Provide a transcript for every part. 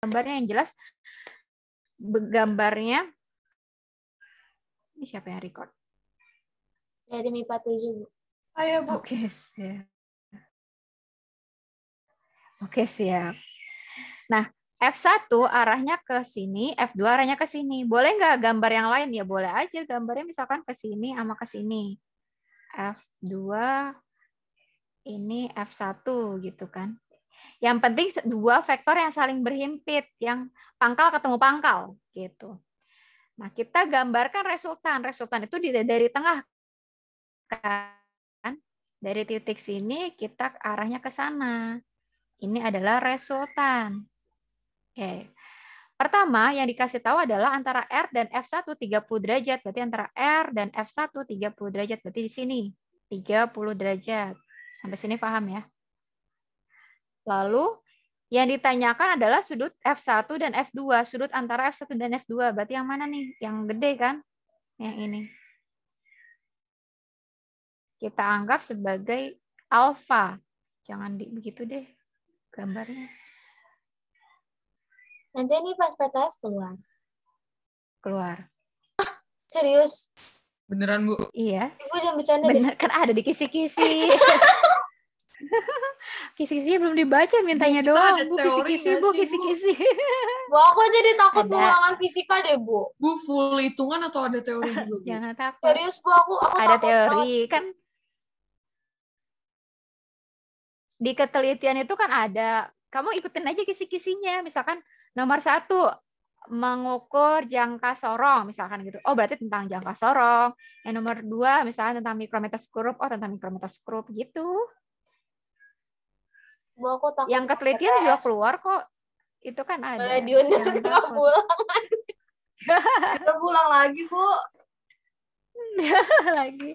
gambarnya yang jelas. Gambarnya, ini siapa yang record? Dari MIPA 7, Bu. Saya, Bu. Oke, siap. Oke, siap. Nah, F1 arahnya ke sini, F2 arahnya ke sini. Boleh nggak gambar yang lain? Ya boleh aja. Gambarnya misalkan ke sini sama ke sini. F2, ini F1 gitu kan. Yang penting dua vektor yang saling berhimpit, yang pangkal ketemu pangkal gitu. Nah, kita gambarkan resultan. Resultan itu dari tengah kan. Dari titik sini kita arahnya ke sana. Ini adalah resultan. Oke. Pertama yang dikasih tahu adalah antara R dan F1 30 derajat. Berarti antara R dan F1 30 derajat. Berarti di sini 30 derajat. Sampai sini paham ya? Lalu yang ditanyakan adalah sudut F1 dan F2. Sudut antara F1 dan F2. Berarti yang mana nih? Yang gede kan? Yang ini. Kita anggap sebagai alfa. Jangan begitu deh gambarnya. Nanti ini pas PTS keluar. Keluar. Serius? Beneran, Bu? Iya. Ibu jangan bercanda deh. Bener, kan ada di kisi-kisi. Kisi-kisinya belum dibaca, mintanya Bu, kita doang. ada Bu, teori kisi-kisi, nggak Bu, sih, Bu? kisi-kisi. Bu, aku jadi takut Ada. ulangan fisika deh, Bu. Bu, full hitungan atau ada teori juga, Bu? Jangan takut. Serius, Bu, aku Ada takut teori. banget. Kan di ketelitian itu kan ada. Kamu ikutin aja kisi-kisinya. Misalkan nomor 1, mengukur jangka sorong, misalkan gitu. Oh, berarti tentang jangka sorong. Yang nomor 2, misalkan tentang mikrometer skrup. Oh, tentang mikrometer skrup gitu. Bu, aku takut. Yang ketelitian juga keluar kok. Itu kan ada. Boleh diundur Jangan ke takut. pulang. Kita pulang lagi, Bu. Lagi.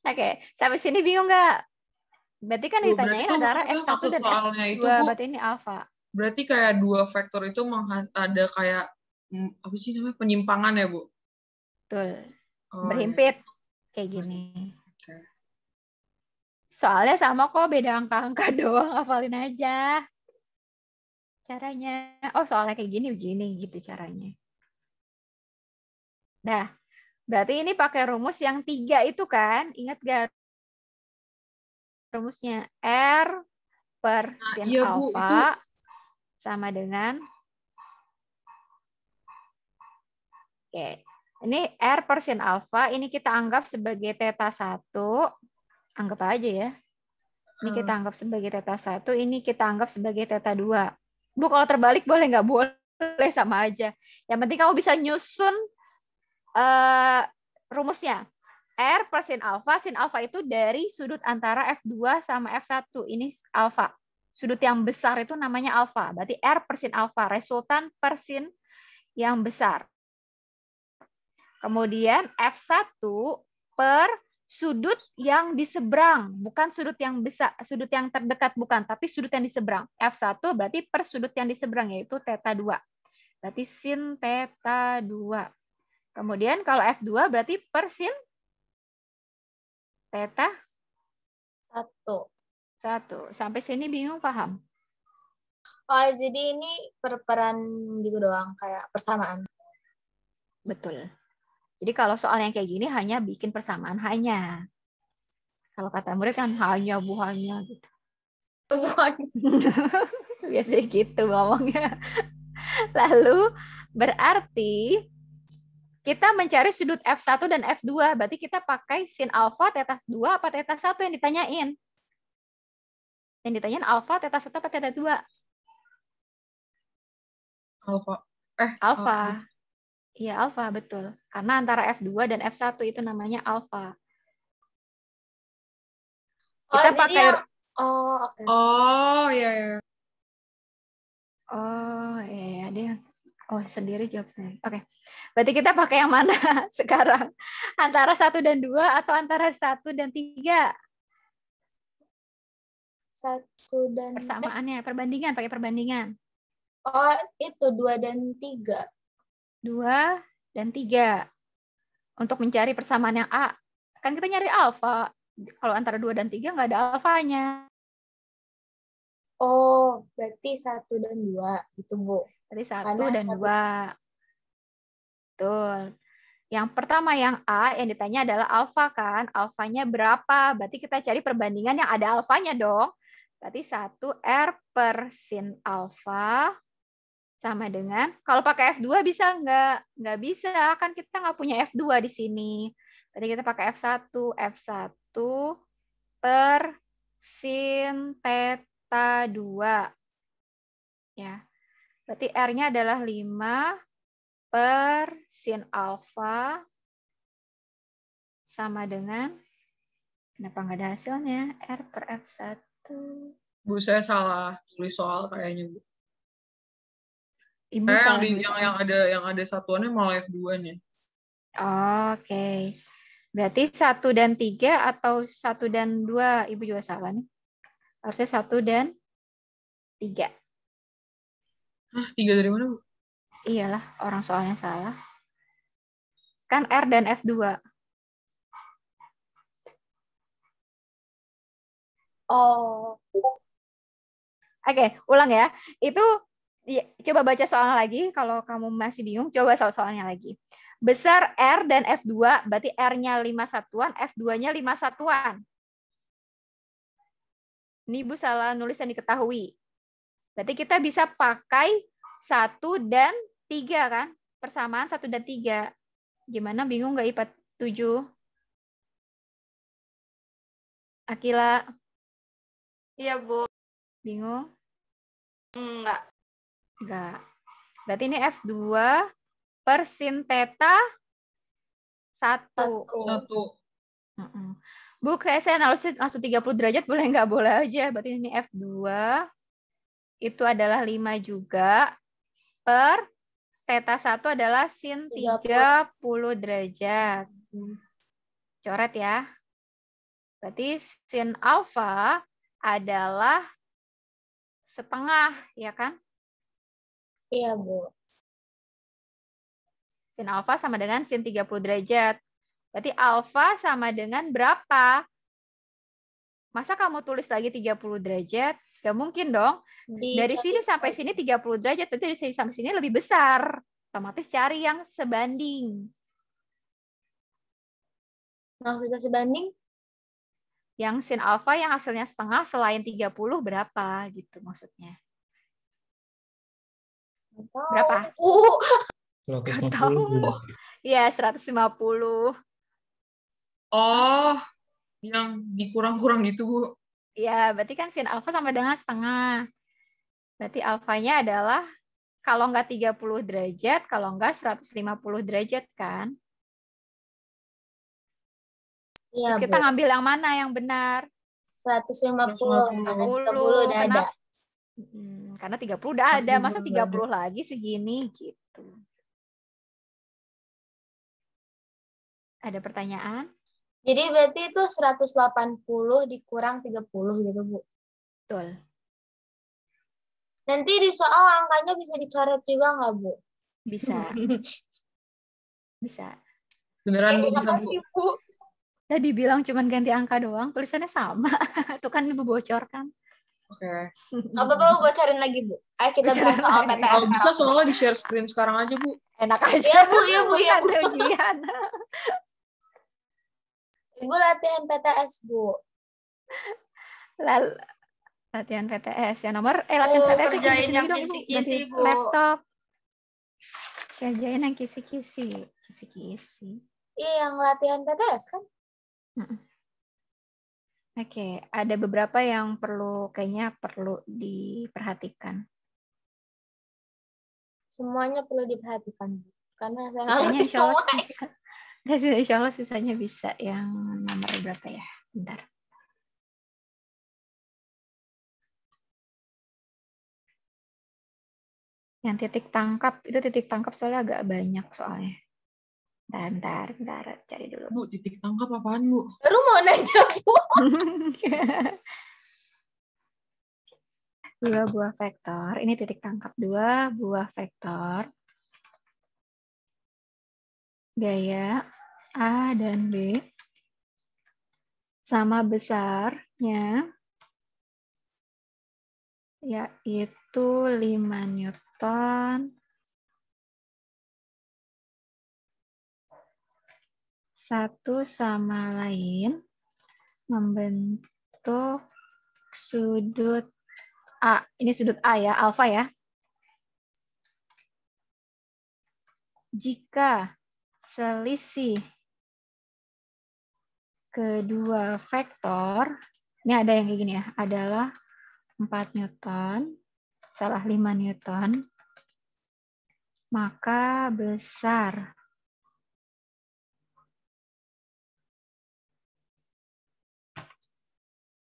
Oke, sampai sini bingung nggak? Berarti kan Bu, berarti ditanyain tuh antara maksudnya F1 maksud dan soalnya F2. itu, Bu, Berarti ini alfa. berarti kayak dua vektor itu ada kayak apa sih namanya, penyimpangan ya, Bu? Betul. Oh, Berhimpit. ya. Kayak gini. Oke. Soalnya sama kok, beda angka-angka doang. Hafalin aja caranya. Oh, soalnya kayak gini, begini gitu caranya. Nah, berarti ini pakai rumus yang 3 itu kan? Ingat gak rumusnya? R per sin Iya, Bu, itu alfa sama dengan, oke, ini R per sin alfa, ini kita anggap sebagai theta 1. Anggap aja ya. Ini kita anggap sebagai theta 1, ini kita anggap sebagai theta 2. Bu, kalau terbalik boleh nggak? Boleh, sama aja. Yang penting kamu bisa nyusun rumusnya. R per sin alfa itu dari sudut antara F2 sama F1. Ini alfa. Sudut yang besar itu namanya alfa. Berarti R per sin alfa, resultan per sin yang besar. Kemudian F1 per sudut yang di seberang, bukan sudut yang besar, sudut yang terdekat bukan, tapi sudut yang di seberang. F1 berarti per sudut yang di seberang, yaitu theta 2. Berarti sin theta 2. Kemudian kalau F2 berarti per sin theta 1. Sampai sini bingung, paham? Oh, jadi ini peran gitu doang, kayak persamaan. Betul. Jadi kalau soal yang kayak gini hanya bikin persamaan hanya. Kalau kata murid kan hanya, Bu, hanya gitu. Biasanya gitu ngomongnya. Lalu berarti kita mencari sudut F1 dan F2. Berarti kita pakai sin alfa theta 2 apa theta 1 yang ditanyain? Yang ditanyain alfa theta 1 apa theta 2? alfa. Alfa. Iya, alfa, betul. Karena antara F2 dan F1 itu namanya alfa. Kita pakai oke. Oh, iya, iya. Oh, iya, dia. Oh, sendiri jawabnya. Oke. Berarti kita pakai yang mana sekarang? Antara 1 dan 2 atau antara 1 dan 3? 1 dan Persamaannya, perbandingan, pakai perbandingan. Oh, itu 2 dan 3. 2 dan 3. Untuk mencari persamaan yang A. Kan kita nyari alfa. Kalau antara 2 dan 3 nggak ada alfanya. Oh, berarti 1 dan 2 gitu, Bu. Berarti 1 Karena dan 2. Betul. Yang pertama yang A yang ditanya adalah alfa kan. Alfanya berapa? Berarti kita cari perbandingan yang ada alfanya dong. Berarti 1 R per sin alfa sama dengan, kalau pakai F2 bisa nggak? Nggak bisa, kan kita nggak punya F2 di sini. Berarti kita pakai F1. F1 per sin theta 2. Ya. Berarti R-nya adalah 5 per sin alfa sama dengan, kenapa nggak ada hasilnya? R per F1. Bu, saya salah tulis soal kayaknya, Bu. Ibu Kayak salah nulis yang ada satuannya malah F2-nya. Oke. Berarti 1 dan 3 atau 1 dan 2? Ibu juga salah nih. Harusnya 1 dan 3. Hah, 3 dari mana, Bu? Iyalah, orang soalnya salah. Kan R dan F2. Oh, Oke, ulang ya. Itu coba baca soalnya lagi. Kalau kamu masih bingung, coba soalnya lagi. Besar R dan F2, berarti R-nya 5 satuan, F2-nya 5 satuan. Ini Ibu salah nulis yang diketahui. Berarti kita bisa pakai 1 dan 3 kan? Persamaan 1 dan 3. Gimana, bingung nggak IPA 7? Akila, iya, Bu. bingung? Enggak. Enggak. Berarti ini F2 per sin theta 1. 1. Bu, kayak saya langsung 30 derajat, boleh nggak? Boleh aja. Berarti ini F2 itu adalah 5 juga per theta 1 adalah sin 30 derajat. Coret ya. Berarti sin alfa adalah setengah, ya kan? Iya, Bu. Sin alfa sama dengan sin 30 derajat. Berarti alfa sama dengan berapa? Masa kamu tulis lagi 30 derajat? Gak mungkin dong. Dari sini sampai sini 30 derajat, berarti dari sini sampai sini lebih besar. Otomatis cari yang sebanding. Maksudnya sebanding? Yang sin alfa yang hasilnya setengah selain 30 berapa gitu maksudnya. Berapa? 150. Iya, 150. Oh, yang dikurang-kurang gitu, Bu. Ya, berarti kan sin alfa sama dengan setengah. Berarti alfanya adalah kalau nggak 30 derajat, kalau nggak 150 derajat kan. Iya, Terus kita Bu. ngambil yang mana yang benar? 150. 30 udah ada. Karena 30 udah ada. Masa 30 lagi segini gitu. Ada pertanyaan? Jadi berarti itu 180 dikurang 30 gitu, Bu. Betul. Nanti di soal angkanya bisa dicoret juga nggak, Bu? Bisa. Bisa. Beneran, Bu, bisa, Bu. Bu. Tadi bilang cuma ganti angka doang, tulisannya sama. Itu kan Ibu bocorkan. Oke. Apa perlu bocorin lagi, Bu? Ayo kita bahas soal Bocorin lagi. PTS Kalau bisa sekarang. soalnya di-share screen sekarang aja, Bu. Enak aja. Iya, Bu, iya, Bu, iya, Bu. Bukan ujian. Ibu latihan PTS, Bu. Latihan PTS. Yang nomor, latihan PTS kerjain yang dong, Ibu. kisi-kisi, Ganti Bu. laptop. Kerjain yang kisi-kisi. Kisi-kisi. Iya, yang latihan PTS kan? Oke, ada beberapa yang kayaknya perlu diperhatikan. Semuanya perlu diperhatikan, Bu. Karena saya nggak Sisanya ngerti insya Allah semua. bisa. Insya Allah sisanya bisa. Yang nomor berapa ya? Bentar. Yang titik tangkap, itu titik tangkap soalnya agak banyak soalnya. Bentar, cari dulu. Bu, titik tangkap apaan, Bu? Baru mau nanya, Bu. 2 buah vektor. Ini titik tangkap 2 buah vektor. Gaya A dan B sama besarnya yaitu 5 Newton satu sama lain membentuk sudut A. Ini sudut A ya, alfa ya. Jika selisih kedua vektor, ini ada yang kayak gini ya, adalah 4 Newton, 5 Newton, maka besar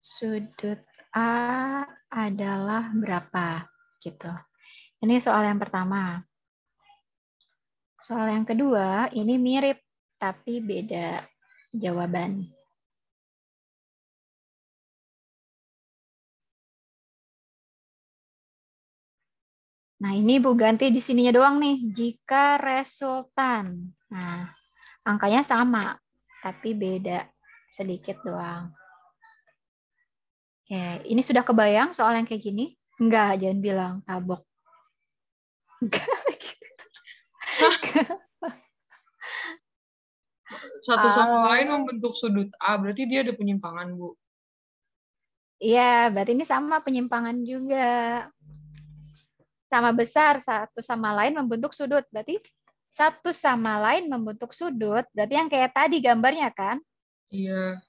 sudut A adalah berapa? Gitu. Ini soal yang pertama. Soal yang kedua, ini mirip, tapi beda jawaban. Nah, ini Bu ganti di sininya doang nih. Jika resultan. Nah, angkanya sama, tapi beda sedikit doang. Oke, ini sudah kebayang soal yang kayak gini? Enggak, jangan bilang tabok. Enggak. Satu sama lain membentuk sudut A, berarti dia ada penyimpangan, Bu. Iya, berarti ini sama penyimpangan juga. Sama besar, satu sama lain membentuk sudut. Berarti satu sama lain membentuk sudut, berarti yang kayak tadi gambarnya kan? Iya.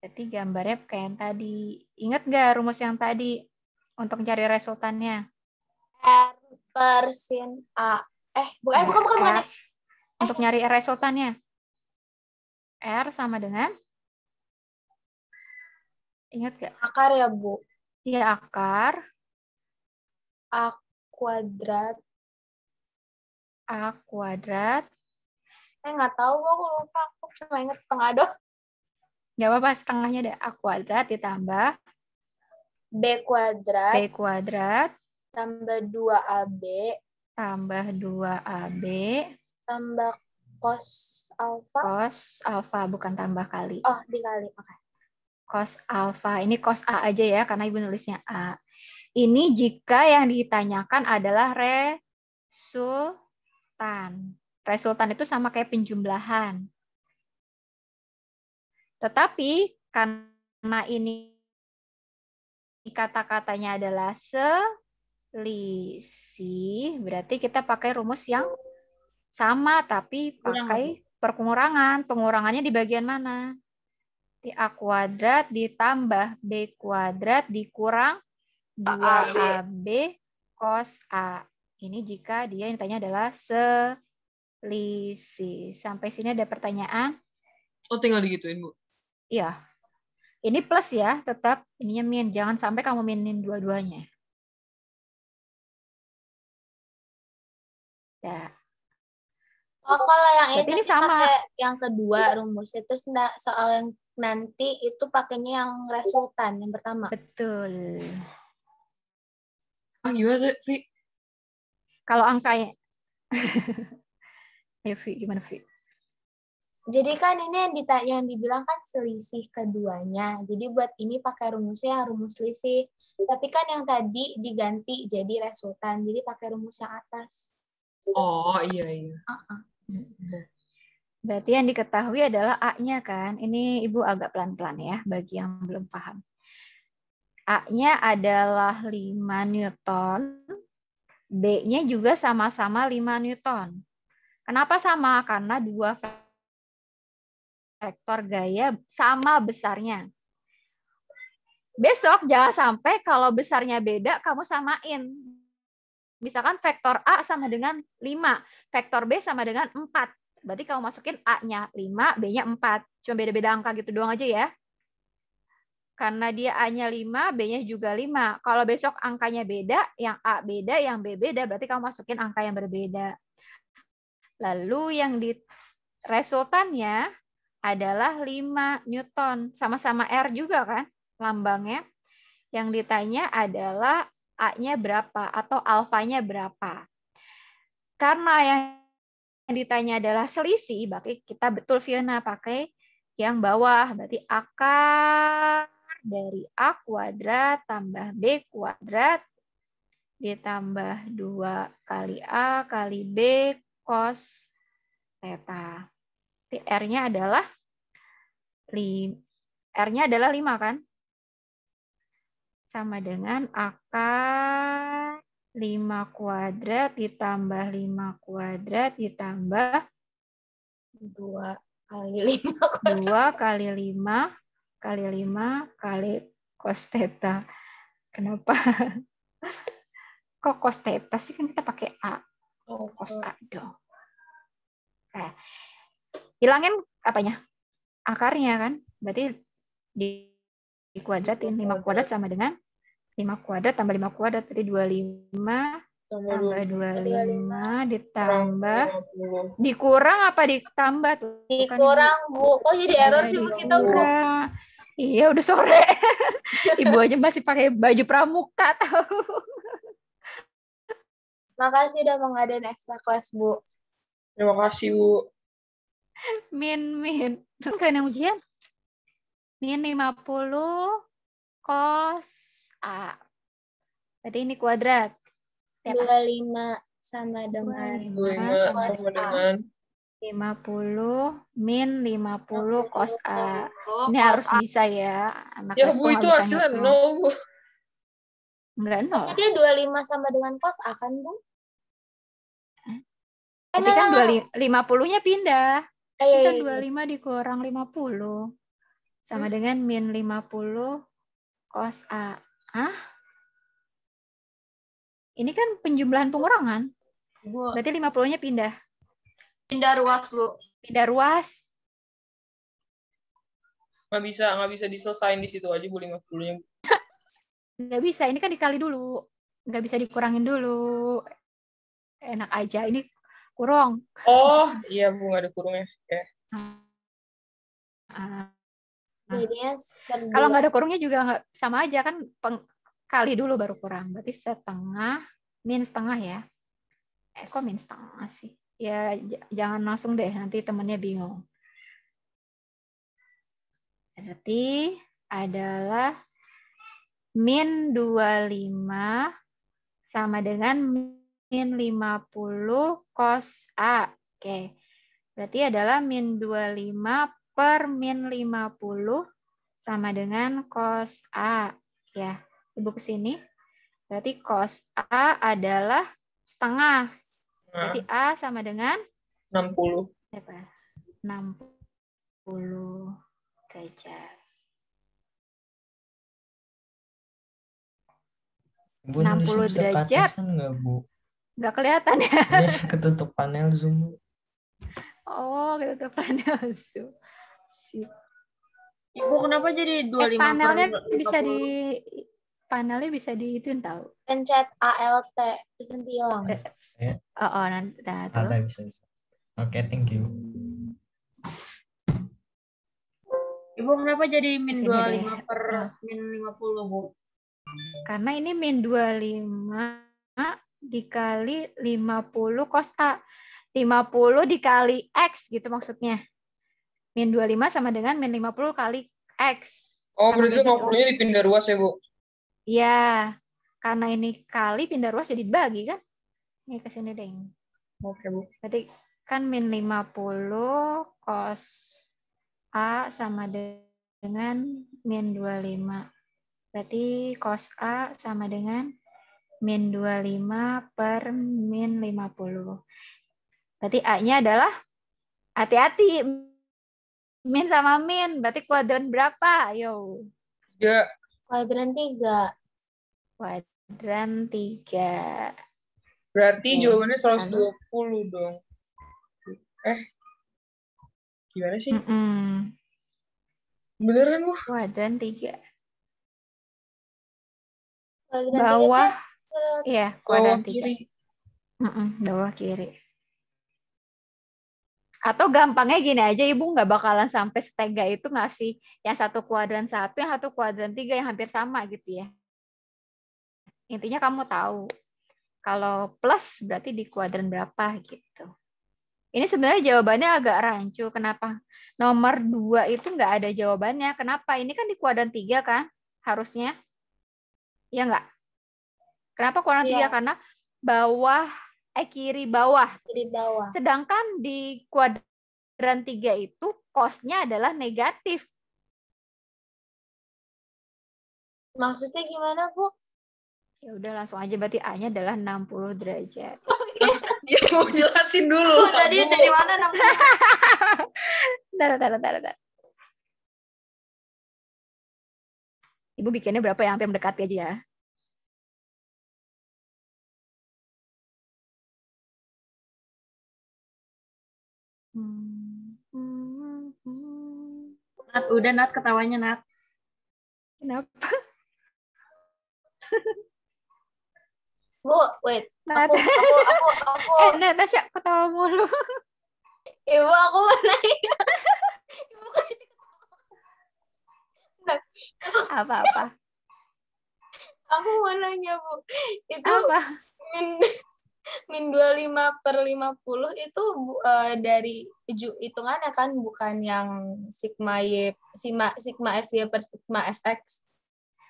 Berarti gambarnya kayak yang tadi. Ingat nggak rumus yang tadi untuk mencari resultannya? R per sin A. Bukan. Untuk nyari resultannya. R sama dengan? Ingat nggak? Akar ya, Bu. Iya, akar. A kuadrat. A kuadrat. Nggak tahu, aku lupa. Aku cuma ingat setengah doang. Nggak apa-apa, setengahnya ada A kuadrat ditambah B kuadrat. B kuadrat. Tambah 2AB. Tambah 2AB. Tambah cos alfa. Cos alfa, bukan tambah kali. Oh, dikali. Oke. Cos alfa. Ini cos A aja ya, karena Ibu nulisnya A. Ini jika yang ditanyakan adalah resultan. Resultan itu sama kayak penjumlahan. Tetapi karena ini kata-katanya adalah selisih, berarti kita pakai rumus yang sama, tapi pakai pengurangan. Pengurangannya di bagian mana? Di A kuadrat ditambah B kuadrat dikurang 2AB cos A. Ini jika dia yang ditanya adalah selisih. Sampai sini ada pertanyaan? Oh, tinggal digituin, Bu. Iya. Ini plus ya, tetap ininya min. Jangan sampai kamu minin dua-duanya. Ya. Oh, kalau yang Berarti ini ini sama. pakai yang kedua rumusnya. Terus soal yang nanti itu pakainya yang resultan yang pertama. Betul. Gimana, Vi? Kalau angkanya. Ayo, Vi, gimana, Vi? Jadi kan ini yang dibilang kan selisih keduanya. Jadi buat ini pakai rumusnya rumus selisih. Tapi kan yang tadi diganti jadi resultan. Jadi pakai rumus yang atas. Oh, iya. Berarti yang diketahui adalah A-nya kan. Ini Ibu agak pelan-pelan ya bagi yang belum paham. A-nya adalah 5 Newton. B-nya juga sama-sama 5 Newton. Kenapa sama? Karena dua vektor gaya sama besarnya. Besok jangan sampai kalau besarnya beda, kamu samain. Misalkan vektor A sama dengan 5, vektor B sama dengan 4. Berarti kamu masukin A-nya 5, B-nya 4. Cuma beda-beda angka gitu doang aja ya. Karena dia A-nya 5, B-nya juga 5. Kalau besok angkanya beda, yang A beda, yang B beda, berarti kamu masukin angka yang berbeda. Lalu yang di resultannya adalah 5 Newton. Sama-sama R juga kan lambangnya. Yang ditanya adalah A-nya berapa atau alfanya berapa. Karena yang ditanya adalah selisih, berarti kita betul Fiona pakai yang bawah. Berarti akar dari A kuadrat tambah B kuadrat ditambah 2 kali A kali B cos theta. R-nya adalah R-nya adalah 5 kan? Sama dengan akar 5 kuadrat ditambah 5 kuadrat ditambah 2 kali 5 kuadrat. 2 kali 5 kali 5 kali cos theta. Kenapa? Kok cos theta sih, kan kita pakai A. Oh, Cos A dong. Hilangin apanya? Akarnya kan? Berarti dikuadratin. 5 kuadrat sama dengan 5 kuadrat tambah 5 kuadrat. Berarti 25 tambah 25 ditambah. Dikurang apa ditambah tuh? Dikurang, Bu. Oh, jadi error sih, Bu, kita, Bu. Iya, udah sore. Ibu aja masih pakai baju pramuka tahu. Makasih udah mengadain extra class, Bu. Terima kasih, Bu. Min. Kalian yang ujian? Min 50 cos A. Berarti ini kuadrat. 25 sama dengan 25 sama dengan 50 min 50 cos A. Ini cos harus A. bisa ya. Anak ya, kelas Bu, nggak itu bisa hasilnya ngitung. 0, Bu. Enggak 0. Dia 25 sama dengan cos A kan, Bu? Tapi kan 50-nya pindah. Iya. Kita 25 dikurang 50. Sama dengan min 50 cos A. Hah? Ini kan penjumlahan pengurangan. Bu. Berarti 50-nya pindah. Pindah ruas, Bu. Pindah ruas. Nggak bisa diselesain di situ aja, Bu, 50-nya. Nggak bisa, ini kan dikali dulu. Nggak bisa dikurangin dulu. Enak aja, ini kurang. Oh, iya, Bu, nggak ada kurungnya. Oke. Kalau nggak ada kurungnya juga nggak sama aja kan, kali dulu baru kurang. Berarti setengah, min setengah ya. Kok min setengah sih? Ya jangan langsung deh, nanti temennya bingung. Berarti adalah min 25 sama dengan min 50 cos A. Oke. Berarti adalah min 25 per min 50 sama dengan cos A. Ya, Ibu ke sini. Berarti cos A adalah setengah. Berarti A sama dengan 60. 60 derajat. Bu, 60 bisa ke derajat. atasan nggak, Bu? Nggak kelihatan ya? Iya, ketutup panel Zoom, Bu. Oh, ketutup panel Zoom. Ibu, kenapa jadi 25 panelnya per 50? bisa panelnya bisa diituin tahu. Pencet ALT terus nanti hilang. Oh, nanti tuh. Ada, bisa. Oke, thank you. Ibu, kenapa jadi min Sini 25 deh. per min 50, Bu? Karena ini min 25 dikali 50 cos A. 50 dikali X gitu maksudnya. Min 25 sama dengan min 50 kali X. Oh, Sama berarti gitu. 50-nya dipindah ruas ya, Bu? Iya. Karena ini kali pindah ruas jadi dibagi kan. Ini ke sini deh. Oke, Bu. Berarti kan min 50 cos A sama dengan min 25. Berarti cos A sama dengan min 25 per min 50. Berarti A-nya adalah, hati-hati, min sama min. Berarti kuadran berapa? Ayo. 3. Kuadran 3. Kuadran 3. Berarti Oke. jawabannya 120 dong. Gimana sih? Bener kan, Bu? Kuadran 3. Kuadran Bawah. 3 Iya, Bawah kuadran 3. kiri. Bawah kiri. Atau gampangnya gini aja, Ibu nggak bakalan sampai setega itu ngasih yang satu kuadran 1, yang satu kuadran 3 yang hampir sama gitu ya. Intinya kamu tahu. Kalau plus berarti di kuadran berapa gitu. Ini sebenarnya jawabannya agak rancu. Kenapa? Nomor 2 itu nggak ada jawabannya. Kenapa? Ini kan di kuadran 3 kan? Harusnya. Ya nggak? Kenapa kuadran 3? Iya, Karena bawah, kiri bawah. di bawah. Sedangkan di kuadran 3 itu cos-nya adalah negatif. Maksudnya gimana, Bu? Ya udah langsung aja, berarti A-nya adalah 60 derajat. Ya mau jelasin dulu. Bu, tadi Bu. dari mana 60? Bentar. Ibu bikinnya berapa yang hampir mendekati aja ya. Nat, udah Nat ketawanya Nat. Kenapa? Bu, wait. Nat. Aku. Natasha ketawa mulu. Ibu, aku mau nanya. Ibu kasih Apa-apa? Aku mau nanya, Bu. Itu Apa? min 25/50 itu dari hitungannya kan, bukan yang sigma Y, sigma FY per sigma FX.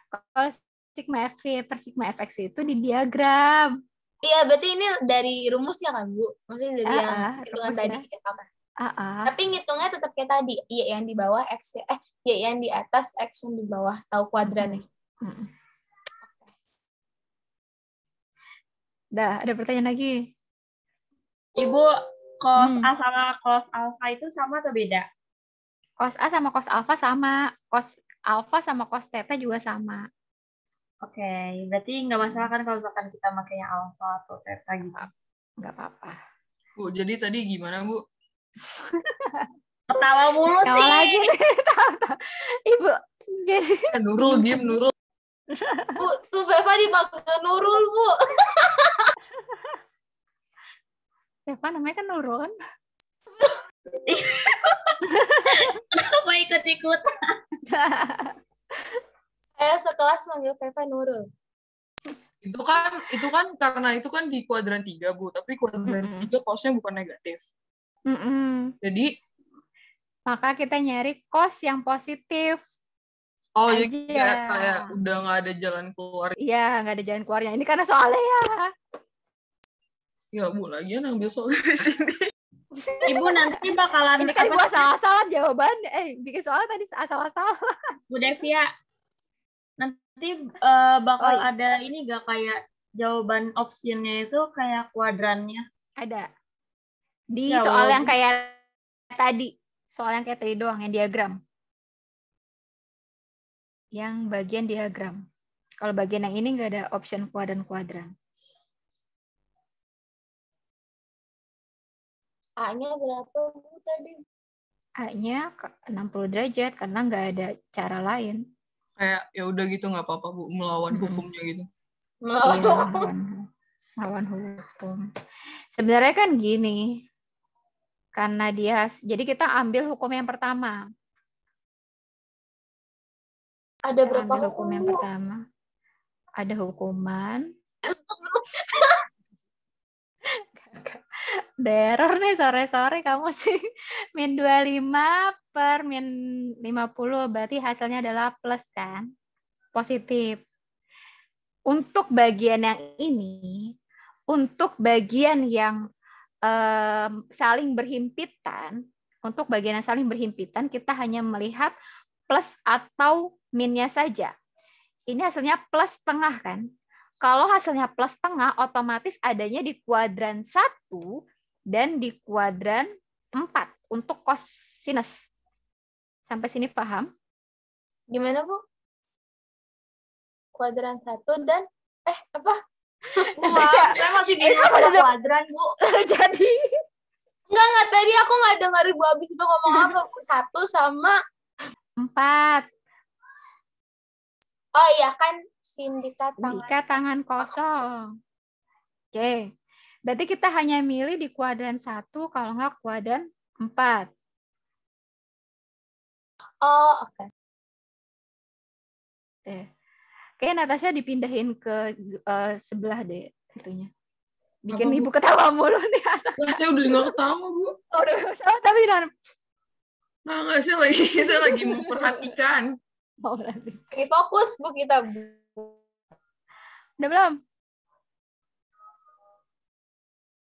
Kalau sigma FY per sigma FX itu di diagram. Iya, berarti ini dari rumusnya kan, Bu? Maksudnya dari yang hitungan rumusnya. tadi. Apa? Tapi ngitungnya tetap kayak tadi. Y yang di bawah, X Y yang di atas, X yang di bawah. Tahu kuadrannya. Dah, ada pertanyaan lagi? Ibu, cos A sama cos alpha itu sama atau beda? Cos A sama cos alpha sama. Cos alpha sama cos theta juga sama. Oke, berarti nggak masalah kan kalau misalkan kita pakai yang alpha atau theta gitu? Nggak apa-apa. Bu, jadi tadi gimana, Bu? Ketawa mulu Ketawa sih. lagi. Ibu, jadi Nurul, diem Nurul. Bu, tuh Veva dipanggil Nurul, Bu. siapa namanya kan Nurul kan? Kenapa ikut-ikut? Sekelas manggil Veva Nurul. Itu kan karena itu kan di kuadran 3, Bu, tapi kuadran 3 cos-nya bukan negatif. Jadi maka kita nyari cos yang positif. jadi kayak udah nggak ada jalan keluar. Iya, nggak ada jalan keluarnya. Ini karena soalnya ya. Ya, Bu, lagian ambil soal dari sini. Ibu nanti bakalan Ini kan ibu asal-asalan jawabannya. Bikin soal tadi asal-asalan. Bu Devia, nanti bakal ada ini gak kayak jawaban optionnya itu kayak kuadrannya? Ada. Di Ya, soal yang kayak tadi. Soal yang kayak tadi doang, yang diagram. Yang bagian diagram. Kalau bagian yang ini nggak ada option kuadran-kuadran. A-nya berapa, Bu, tadi? A-nya 60 derajat karena nggak ada cara lain. Kayak ya udah gitu nggak apa-apa, Bu, melawan hukumnya gitu. Melawan hukum. Sebenarnya kan gini. Karena jadi kita ambil hukum yang pertama. Ada berapa hukum yang pertama? Ada hukuman. Error nih sore-sore kamu sih. Min 25 per min 50 berarti hasilnya adalah plus kan? Positif. Untuk bagian yang ini, untuk bagian yang saling berhimpitan, kita hanya melihat plus atau minnya saja. Ini hasilnya plus tengah kan? Kalau hasilnya plus tengah, otomatis adanya di kuadran 1 dan di kuadran 4 untuk kosinus. Sampai sini paham? Gimana, Bu? Kuadran 1 dan apa? Saya masih bingung sama kuadran, Bu. Jadi Enggak, tadi aku nggak dengar Ibu habis itu ngomong apa, Bu? 1 sama 4. Oh iya kan, sindikat tangan kosong. Oke. Berarti kita hanya milih di kuadran 1 kalau nggak kuadran 4. Oh, oke. Oke, Natasha dipindahin ke sebelah deh itunya. Bikin Apa, Bu? ibu ketawa mulu nih anak. Lah, saya udah nggak ketawa, Bu. Oh, udah ketawa, tapi udah. Nah, nggak, saya lagi memperhatikan. Oh, nanti. Lagi fokus Bu kita, Bu. Udah belum?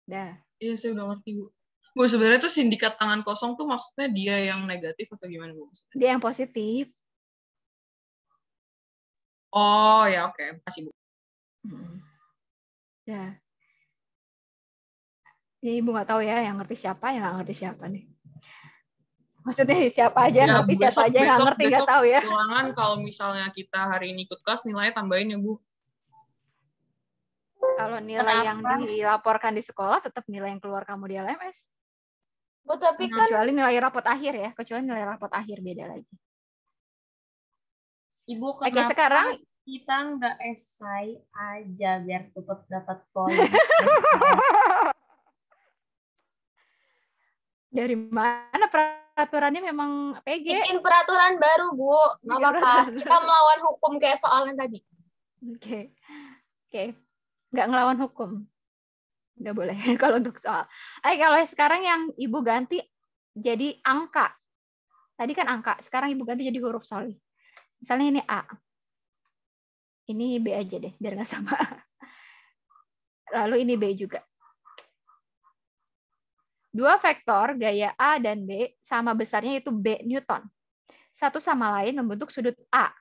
Udah. Iya, saya udah ngerti, Bu. Bu, sebenarnya tuh sindikat tangan kosong tuh maksudnya dia yang negatif atau gimana, Bu? Dia yang positif. Oh, ya oke. Makasih, Bu. Ya. Jadi ibu nggak tahu ya, yang ngerti siapa, yang nggak ngerti siapa nih. Maksudnya siapa aja yang Ya, ngerti, siapa aja yang nggak ngerti, nggak tahu ya. Ulangan kalau misalnya kita hari ini ikut kelas, nilainya tambahin ya, Bu. Kalau nilai yang dilaporkan di sekolah, tetap nilai yang keluar kamu di LMS. Bu, tapi kan Kecuali nilai rapot akhir ya, kecuali nilai rapot akhir beda lagi. Ibu, Oke, kenapa sekarang kita nggak esai aja biar tetap dapat poin? dari mana peraturannya memang PG? bikin peraturan baru, Bu. Nggak apa-apa. Kita melawan hukum kayak soalnya tadi. Oke. Nggak ngelawan hukum. Nggak boleh kalau untuk soal. Kalau sekarang yang ibu ganti jadi angka. Tadi kan angka, sekarang ibu ganti jadi huruf soli. Misalnya ini A. Ini B aja deh, biar nggak sama. Lalu ini B juga. Dua vektor gaya A dan B sama besarnya yaitu B Newton. Satu sama lain membentuk sudut A.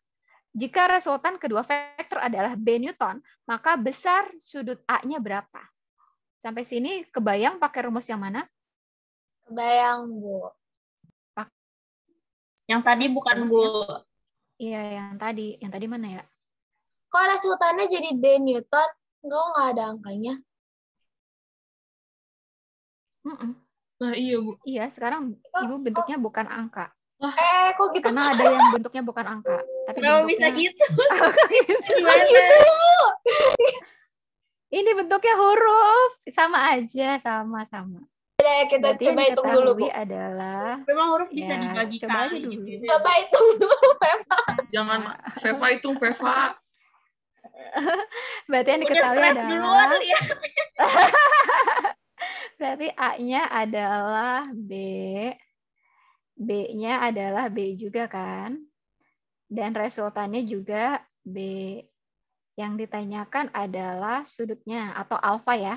Jika resultan kedua vektor adalah B Newton, maka besar sudut A-nya berapa? Sampai sini kebayang pakai rumus yang mana? Kebayang, Bu. Yang tadi bukan, Bu. Iya, yang tadi. Yang tadi mana ya? Kok resultannya jadi B Newton? Nggak ada angkanya. Nah, iya, Bu. Iya, sekarang ibu bentuknya bukan angka. Kok gitu? Karena ada yang bentuknya bukan angka. Tapi Kenapa bentuknya... bisa gitu? Gimana? Ini bentuknya huruf. Sama aja, sama-sama. Kita Berarti coba yang hitung dulu, Bu. diketahui adalah... Memang huruf bisa Ya, dibagi coba aja kali. dulu. Gitu. Coba hitung dulu, Peva. Jangan, Veva hitung, Veva. Berarti yang Udah diketahui stres duluan adalah... lihat. Berarti A-nya adalah B. B-nya adalah B juga kan? Dan resultannya juga B. Yang ditanyakan adalah sudutnya atau alfa ya.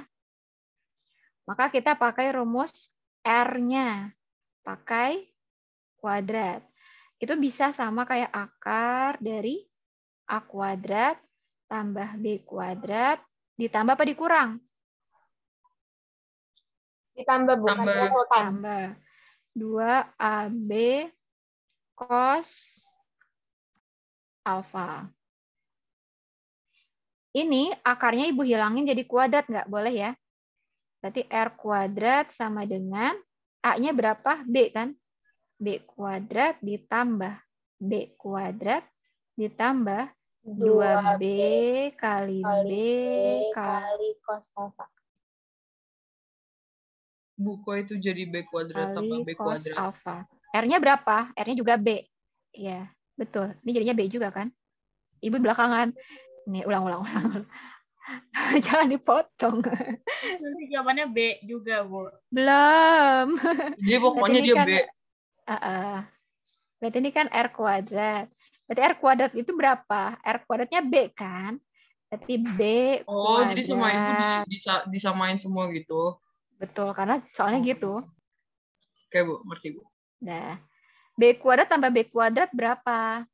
Maka kita pakai rumus R-nya. Pakai kuadrat. Itu bisa sama kayak akar dari A kuadrat tambah B kuadrat ditambah apa dikurang? Ditambah, Bu. Kan resultan. Tambah 2AB cos alfa. Ini akarnya ibu hilangin jadi kuadrat, nggak boleh ya. Berarti R kuadrat sama dengan A-nya berapa? B kan? B kuadrat ditambah B kuadrat ditambah 2B kali B kali cos alfa. Bu, kok itu jadi B kuadrat tambah B cos kuadrat? alfa. R-nya berapa? R-nya juga B. Ya, betul. Ini jadinya B juga kan? Ibu belakangan. Nih, ulang. Jangan dipotong. Nanti jawabannya B juga, Bu. Belum. Jadi pokoknya dia kan, B. Berarti ini kan R kuadrat. Berarti R kuadrat itu berapa? R kuadratnya B kan? Berarti B kuadrat. Jadi semua itu disamain semua gitu. Betul, karena soalnya gitu. Oke, Bu. Ngerti, Bu. Nah, B kuadrat tambah B kuadrat berapa?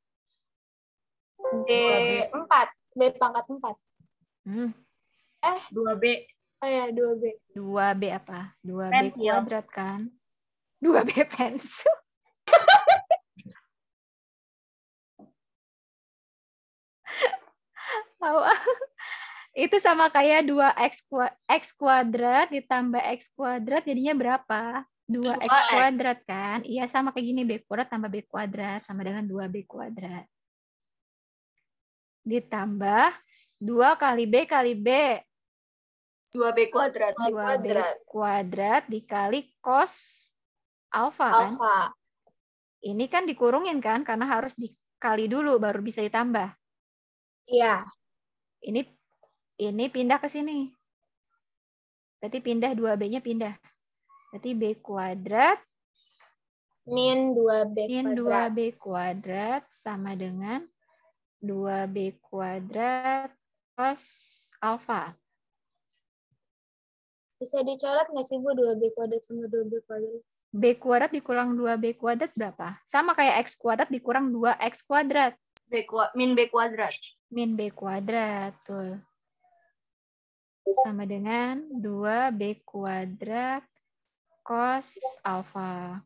D4. B pangkat 4. 2B. Oh ya, 2B. 2B apa? 2B Pensil. kuadrat kan? 2B pensil. Itu sama kayak 2x kuadrat ditambah x kuadrat jadinya berapa? 2x kuadrat kan? Iya, sama kayak gini. B kuadrat tambah B kuadrat sama dengan 2B kuadrat. Ditambah 2 kali B kali B. 2B kuadrat. 2B kuadrat dikali cos alfa kan? Ini kan dikurungin kan? Karena harus dikali dulu baru bisa ditambah. Iya. Ini pindah ke sini. Berarti pindah 2B-nya pindah. Berarti B kuadrat min 2B min kuadrat. 2B kuadrat sama dengan 2B kuadrat cos alfa. Bisa dicoret nggak sih, Bu, 2B kuadrat sama 2B kuadrat? B kuadrat dikurang 2B kuadrat berapa? Sama kayak X kuadrat dikurang 2X kuadrat. Min B kuadrat. Min B kuadrat, tuh. Sama dengan 2B kuadrat cos alfa.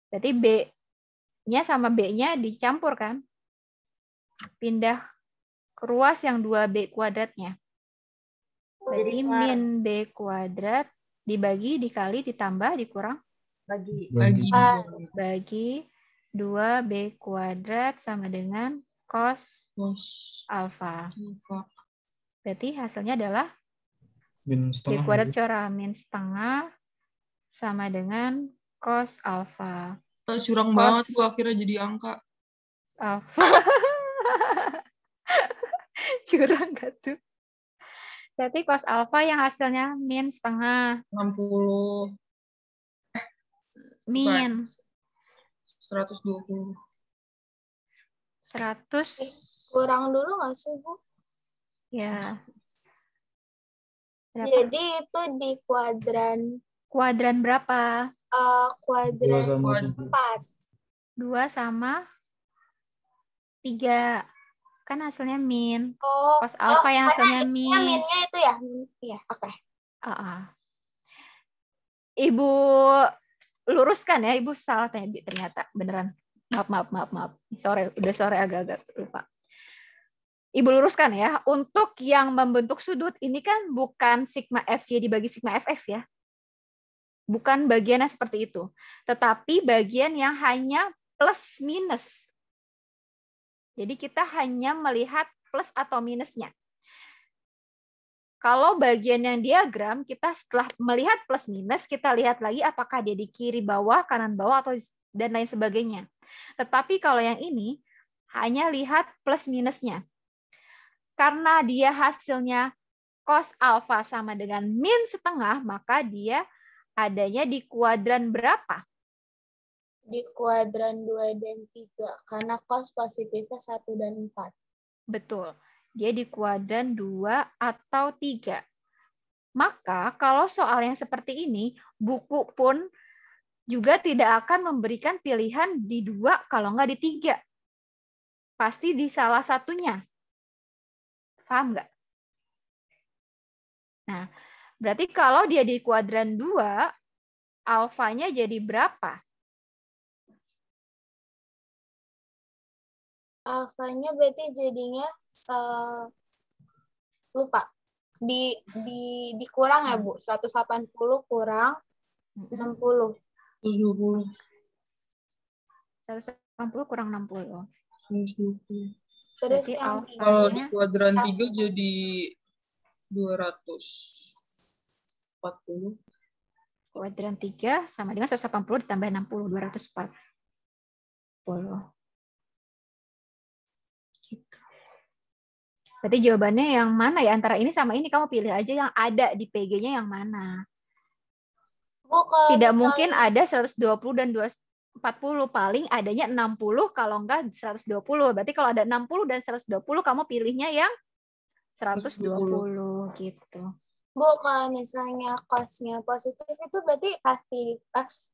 Berarti B-nya sama B-nya dicampur kan? Pindah ke ruas yang 2B kuadratnya. Berarti min B kuadrat dibagi, dikali, ditambah, dikurang? Bagi 2B kuadrat sama dengan cos alfa. Berarti hasilnya adalah min B setengah. kuadrat corak min setengah sama dengan cos alfa. Curang banget tuh akhirnya jadi angka. Alfa. Curang gak tuh? Berarti cos alfa yang hasilnya min setengah. 60. Min 120. 100. Kurang dulu nggak sih, Bu? Ya. Berapa? Jadi itu di kuadran Kuadran berapa? kuadran 4. 2 sama 3. Kan hasilnya min. Oh, Cos alfa yang hasilnya karena min. minnya itu ya? Iya, oke. Ibu luruskan ya, Ibu salah ternyata. Beneran. Maaf. Udah sore agak-agak lupa. Ibu luruskan ya, untuk yang membentuk sudut ini kan bukan sigma FY dibagi sigma FX ya. Bukan bagiannya seperti itu. Tetapi bagian yang hanya plus minus. Jadi kita hanya melihat plus atau minusnya. Kalau bagian yang diagram, kita setelah melihat plus minus, kita lihat lagi apakah dia di kiri bawah, kanan bawah, atau dan lain sebagainya. Tetapi kalau yang ini, hanya lihat plus minusnya. Karena dia hasilnya cos alfa sama dengan min setengah, maka dia adanya di kuadran berapa? Di kuadran 2 dan 3. Karena cos positifnya 1 dan 4. Betul. Dia di kuadran 2 atau 3. Maka kalau soal yang seperti ini, buku pun juga tidak akan memberikan pilihan di 2 kalau nggak di 3. Pasti di salah satunya. Paham nggak? Nah, berarti kalau dia di kuadran 2, alfanya jadi berapa? Alfanya berarti jadinya lupa. Dikurang ya, Bu? 180 kurang 60. 120. 180 kurang 60. 120. Terus Berarti yang Kalau di kuadran 3 jadi 240. Kuadran 3 sama dengan 180 ditambah 60, 240. Gitu. Berarti jawabannya yang mana ya? Antara ini sama ini, kamu pilih aja yang ada di PG-nya yang mana. Bu, kalau Tidak misalnya, mungkin ada 120 dan 240. Paling adanya 60, kalau enggak 120. Berarti kalau ada 60 dan 120, kamu pilihnya yang 120 gitu. Bu, kalau misalnya cos-nya positif itu berarti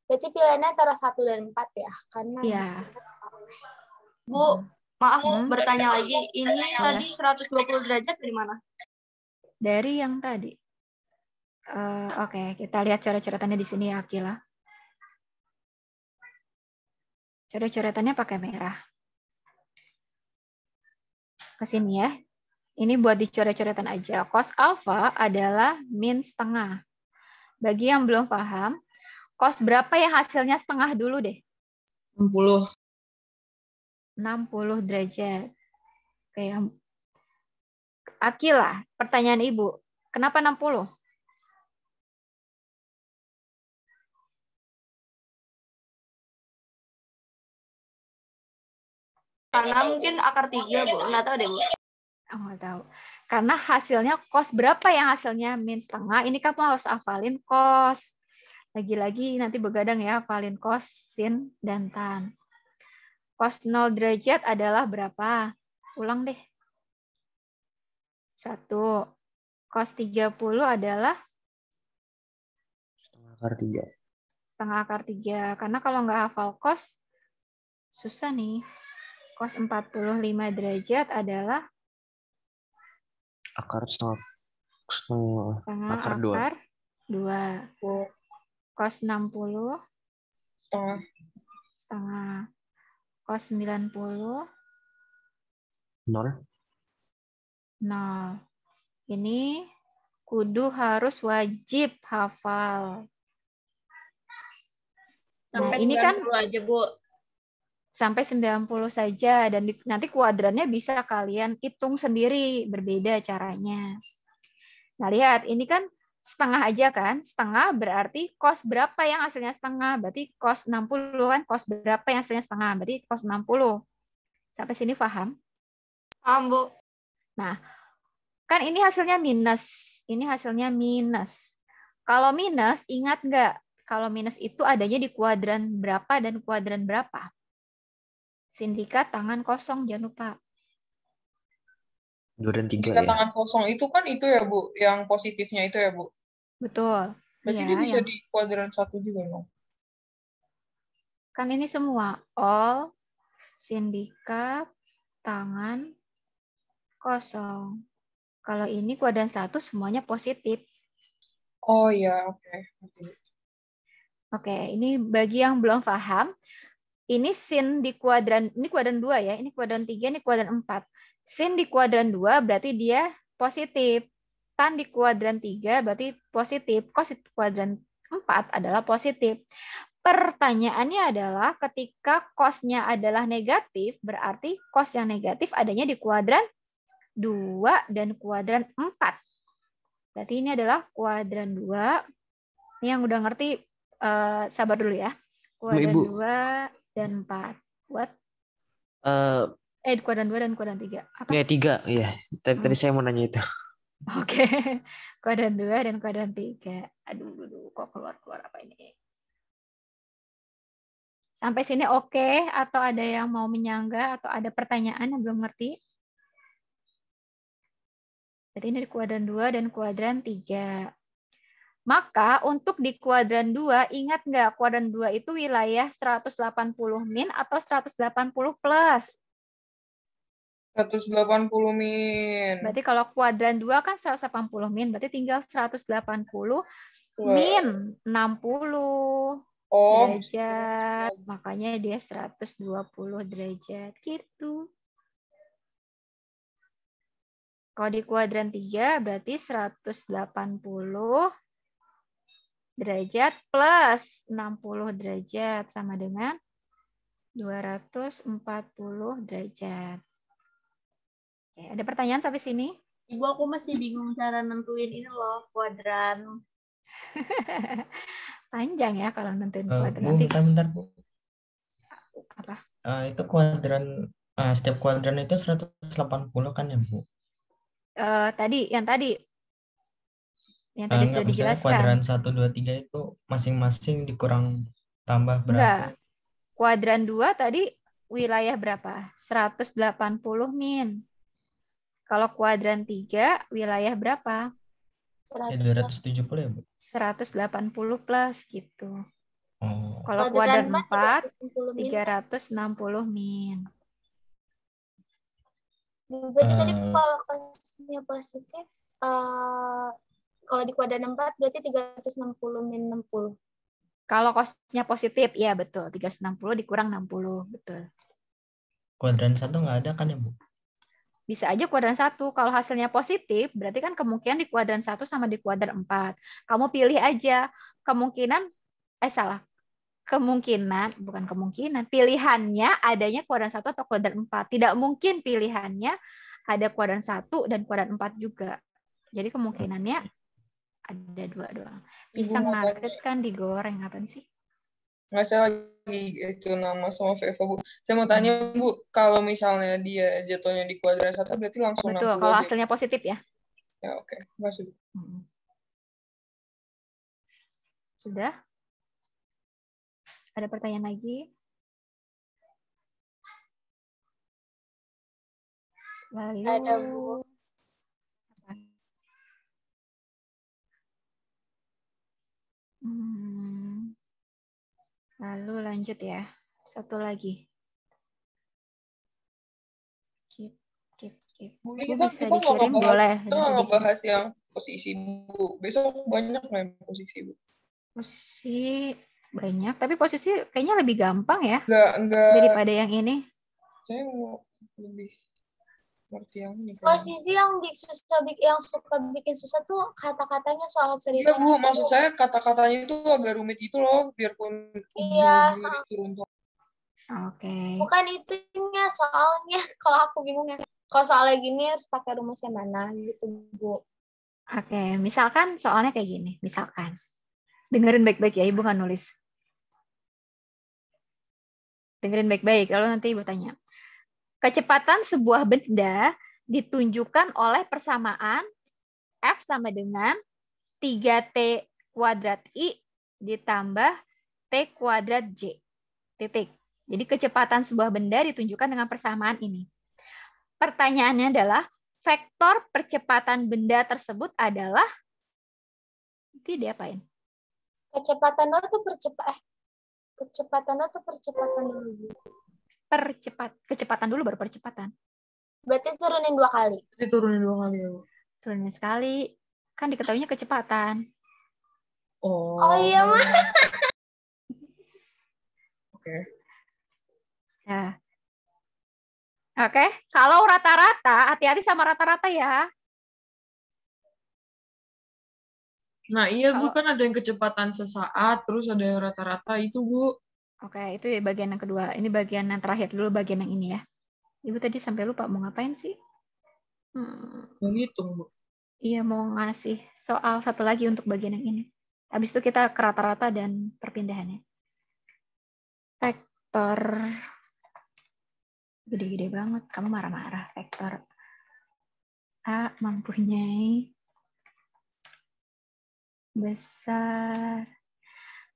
berarti pilihannya antara 1 dan 4 ya? Karena Iya. Bu, maaf bertanya lagi. Ini tadi 120 derajat dari mana? Dari yang tadi. Oke, kita lihat coret-coretannya di sini ya, Akila. Coret-coretannya pakai merah. Ke sini ya. Ini buat dicoret-coretan aja. Cos alfa adalah min setengah. Bagi yang belum paham, cos berapa yang hasilnya setengah dulu deh? 60. 60 derajat. Oke. Akila, pertanyaan Ibu. Kenapa 60? Karena mungkin akar 3, Bu. Nggak tahu deh, Bu. Oh, nggak tahu. Karena hasilnya cos berapa yang hasilnya min setengah, ini kamu harus hafalin cos. Lagi-lagi nanti begadang ya, hafalin cos, sin, dan tan. Cos 0 derajat adalah berapa? Ulang deh. 1. Cos 30 adalah Setengah akar 3. setengah akar 3. Karena kalau nggak hafal cos, susah nih. Cos 45 derajat adalah Akar setengah setengah akar 2. akar 2. Cos 60 Setengah. setengah. Cos 90 0. 0. Ini kudu harus wajib hafal. Nah, Sampai ini kan 90 aja, Bu. sampai 90 saja dan nanti kuadrannya bisa kalian hitung sendiri, berbeda caranya. Nah, lihat ini kan setengah aja kan? Setengah berarti cos berapa yang hasilnya setengah? Berarti cos 60 kan? Cos berapa yang hasilnya setengah? Berarti cos 60. Sampai sini paham? Paham, Bu. Nah, kan ini hasilnya minus. Ini hasilnya minus. Kalau minus, ingat nggak? Kalau minus itu adanya di kuadran berapa dan kuadran berapa? Sindikat tangan kosong, jangan lupa. 2 dan 3 Jika ya. tangan kosong itu kan itu ya, Bu. Yang positifnya itu ya, Bu. Betul. Berarti Iya, dia bisa yang- di kuadran 1 juga dong. kan ini semua. All, sindikat, tangan, kosong. Kalau ini kuadran 1 semuanya positif. Oh iya, oke. Oke, ini bagi yang belum paham, ini sin di kuadran, ini kuadran 2 ya, ini kuadran 3, ini kuadran 4. Sin di kuadran 2 berarti dia positif. Tan di kuadran 3 berarti positif. Cos di kuadran 4 adalah positif. Pertanyaannya adalah ketika cos-nya adalah negatif, berarti cos yang negatif adanya di kuadran 2 dan kuadran 4. Berarti ini adalah kuadran 2. Ini yang udah ngerti, sabar dulu ya. Kuadran Ibu. 2 dan 4. What? Kuadran 2 dan kuadran 3. Apa? Ya 3, iya. Tadi saya mau nanya itu. Oke. Kuadran 2 dan kuadran 3. Aduh, kok keluar-keluar apa ini? Sampai sini oke? Atau ada yang mau menyangga? Atau ada pertanyaan yang belum ngerti? Berarti ini di kuadran 2 dan kuadran 3. Maka untuk di kuadran 2, ingat nggak kuadran 2 itu wilayah 180 min atau 180 plus? 180 min. Berarti kalau kuadran 2 kan 180 min, berarti tinggal 180 min 60 derajat. Makanya dia 120 derajat gitu. Kalau di kuadran 3 berarti 180 derajat plus 60 derajat sama dengan 240 derajat. Oke, ada pertanyaan sampai sini? Ibu, aku masih bingung cara nentuin ini loh, kuadran. Panjang ya kalau nentuin kuadran. Bu, bentar, Bu. Apa? Itu kuadran, setiap kuadran itu 180 kan ya, Bu? Yang tadi sudah dijelaskan. Kuadran 1, 2, 3 itu masing-masing dikurang tambah berapa? Enggak. Kuadran 2 tadi wilayah berapa? 180 min. Kalau kuadran 3 wilayah berapa? 270 ya, Bu? 180 plus gitu. Oh. Kalau kuadran 4 360 min. Berarti tadi kalau cosnya positif, kalau di kuadran 4 berarti 360 min 60. Kalau cosnya positif, ya betul. 360 dikurang 60, betul. Kuadran 1 nggak ada kan ya, Bu? Bisa aja kuadran 1. Kalau hasilnya positif, berarti kan kemungkinan di kuadran 1 sama di kuadran 4. Kamu pilih aja. Bukan kemungkinan. Pilihannya adanya kuadran 1 atau kuadran 4. Tidak mungkin pilihannya ada kuadran 1 dan kuadran 4 juga. Jadi kemungkinannya ada 2 doang. Pisang nugget kan digoreng, apa sih? Nggak, saya lagi itu nama sama Veva, Bu. Saya mau tanya, Bu, kalau misalnya dia jatuhnya di kuadran 1, berarti langsung Betul, 60 kalau aja. hasilnya positif ya. Ya, oke. Masuk. Sudah? Ada pertanyaan lagi? Lalu Ada, Bu. Lalu lanjut ya. Satu lagi. Keep. Mungkin Bu kita bisa nggak dikirim ngebahas, boleh. kita nggak ngebahas yang posisi, Bu. Besok banyak lah yang posisi, Bu. Posisi banyak, tapi posisi kayaknya lebih gampang ya Enggak. daripada yang ini. Saya mau lebih ngerti yang ini. Posisi yang suka bikin susah tuh kata-katanya soal cerita. Iya, Bu. Maksud saya kata-katanya itu agak rumit gitu loh, biarpun Iya. turun. Oke. Bukan itunya soalnya, kalau aku bingung ya. Kalau soalnya gini harus pakai rumusnya mana gitu, Bu. Oke, misalkan soalnya kayak gini, misalkan. Dengerin baik-baik ya, Ibu nggak nulis. Dengerin baik-baik, lalu nanti Ibu tanya. Kecepatan sebuah benda ditunjukkan oleh persamaan F sama dengan 3T kuadrat I ditambah T kuadrat J. Titik. Jadi kecepatan sebuah benda ditunjukkan dengan persamaan ini. Pertanyaannya adalah, vektor percepatan benda tersebut adalah, nanti diapain? Kecepatan atau percepatan dulu? Kecepatan dulu baru percepatan. Berarti turunin 2 kali. Diturunin 2 kali ya, Bu. Turunin sekali. Kan diketahuinya kecepatan. Oh iya, Mas. Oke. Nah. Oke, kalau rata-rata, hati-hati sama rata-rata ya. Nah, iya, Bu, kan ada yang kecepatan sesaat, terus ada yang rata-rata itu, Bu. Oke, itu ya bagian yang kedua. Ini bagian yang terakhir dulu, bagian yang ini ya. Ibu tadi sampai lupa mau ngapain sih? Mau ngitung, Bu. Iya, mau ngasih soal satu lagi untuk bagian yang ini. Habis itu kita ke rata-rata dan perpindahannya. Vektor. Gede-gede banget. Kamu marah-marah. Vektor A mempunyai besar.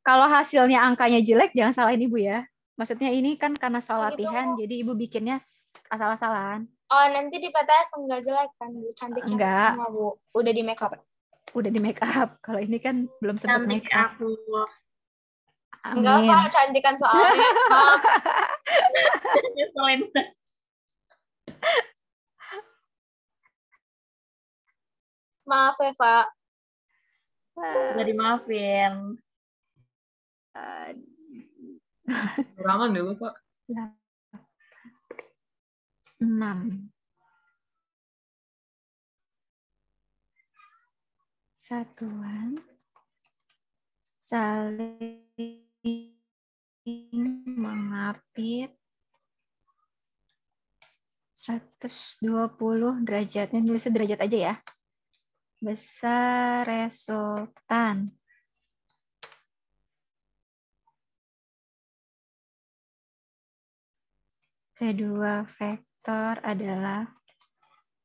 Kalau hasilnya angkanya jelek, jangan salahin Ibu ya. Maksudnya ini kan karena soal latihan, Bu. jadi Ibu bikinnya asal-asalan. Oh, nanti di PTS enggak jelek kan, Bu? Cantik-cantik Enggak. semua, Bu. Udah di make up. Udah di make up. Kalau ini kan belum sempat make up. Cantik aku. Enggak, Amin. Pak. Cantikan soalnya. Maaf. Nyeselin. Maaf ya, Pak. Udah dimaafin. Kurangan deh, Pak. 6. Satuan saling mengapit 120 derajat. Ini nulisnya derajat aja ya. Besar resultan. Kedua vektor adalah,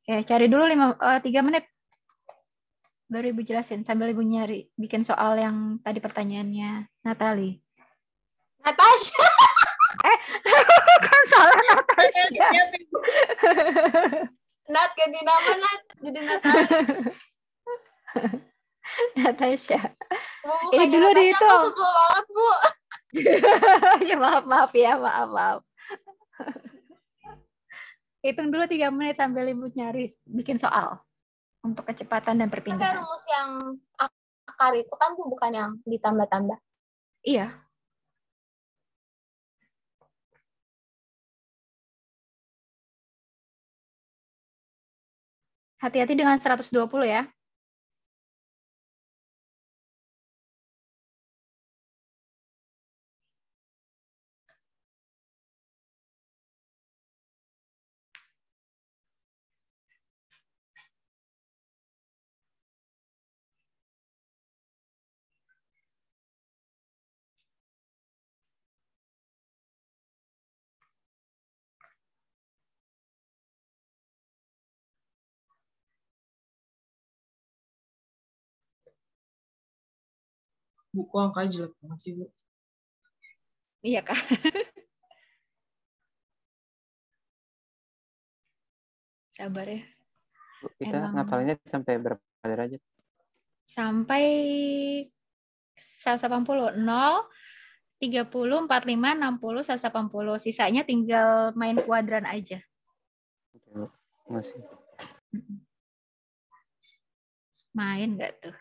cari dulu 3 menit. Baru Ibu jelasin sambil Ibu nyari bikin soal yang tadi pertanyaannya Natali. Natasha. Kan salah Natasha. Nat, ganti nama, Nat. Jadi Natali. Natasha. Bu, Ini bukannya dulu Natasha, dihitung. aku sebel banget, Bu. Ya maaf ya, maaf. Hitung dulu 3 menit sambil Ibu nyari bikin soal untuk kecepatan dan Pakai perpindahan. rumus yang akar itu kan, Bu, bukan yang ditambah-tambah. Iya. Hati-hati dengan 120 ya. Bu, kok angkanya jelek banget sih, Bu? Iya, Kak. Sabar ya. Bu, kita Emang ngapalinnya sampai berapa derajat? sampai 180, 0, 30, 45, 60, 180. Sisanya tinggal main kuadran aja. Oke, Bu. Masih. Main nggak tuh?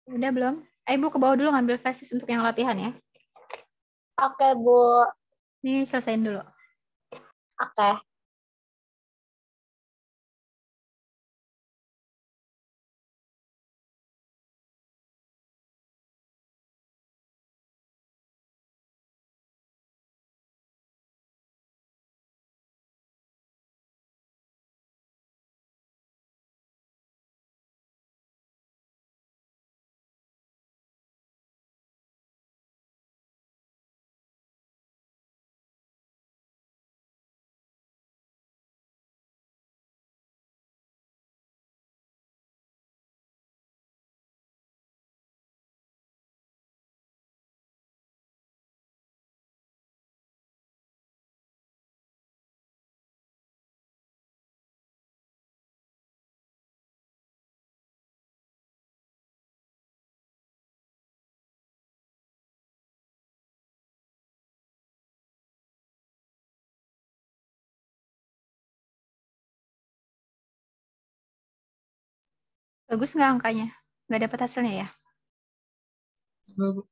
Udah belum? Ibu ke bawah dulu ngambil flash disk untuk yang latihan ya. Oke, Bu. Ini selesain dulu. Oke. Bagus nggak angkanya? Nggak dapat hasilnya ya? Enggak, Bu.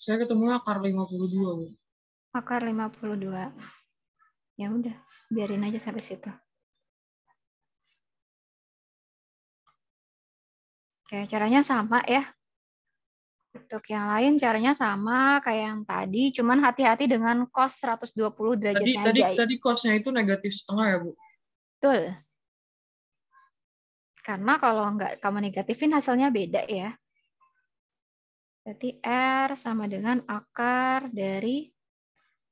Saya ketemu akar 52, Bu. Akar 52. Ya udah, biarin aja sampai situ. Oke, caranya sama ya. Untuk yang lain caranya sama kayak yang tadi, cuman hati-hati dengan cos 120 derajatnya aja. Tadi cosnya itu negatif setengah ya, Bu? Betul. Karena kalau nggak kamu negatifin hasilnya beda ya. Berarti R sama dengan akar dari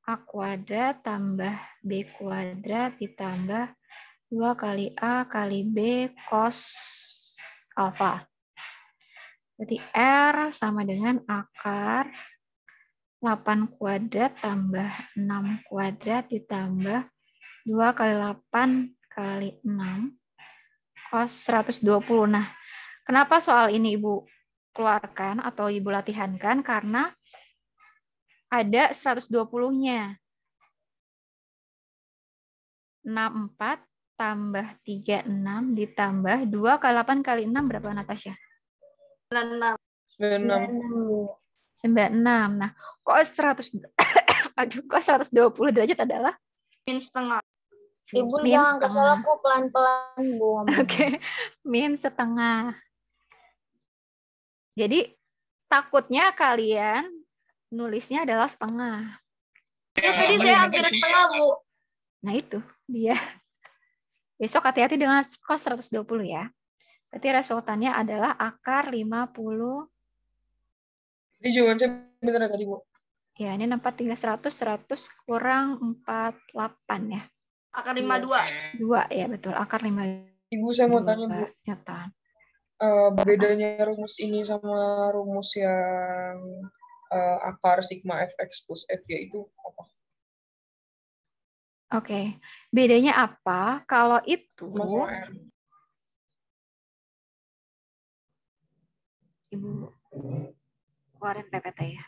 A kuadrat tambah B kuadrat ditambah 2 kali A kali B cos alfa. Berarti R sama dengan akar 8 kuadrat tambah 6 kuadrat ditambah 2 kali 8 kali 6 cos 120. Nah, kenapa soal ini Ibu keluarkan atau Ibu latihankan? Karena ada 120-nya. 64 tambah 36 ditambah 2 kali 8 kali 6 berapa, Natasha? 96. 96. 96. Nah, kok 100 aduh, kok 120 derajat adalah Min setengah. Ibu min jangan setengah. kesel aku pelan-pelan, Bu. Oke, min setengah. Jadi takutnya kalian nulisnya adalah setengah. Ya, tadi saya hampir setengah, Bu. Nah itu dia. Besok hati-hati dengan cos 120 ya. Berarti resultannya adalah akar 50. Jadi jawaban saya benar tadi, Bu? Ya, ini 4 300, 100 kurang 48 ya. Akar 52. 2 ya, betul. Akar 52. Ibu, saya mau tanya, Bu. Nyata. Bedanya rumus ini sama rumus yang akar sigma fx plus f-nya itu apa? Oke. Bedanya apa? Kalau itu Sama R. Ibu keluarin PPT ya.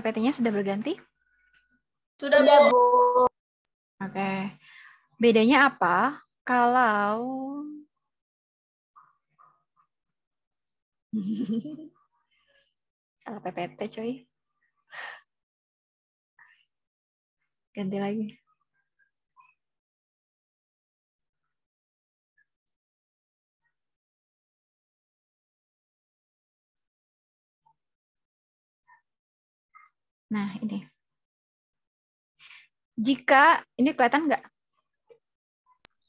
PPT-nya sudah berganti? Sudah, Udah, Bu. Bu. Oke. Bedanya apa kalau salah PPT, coy. Ganti lagi. Nah, ini. Jika, ini kelihatan nggak?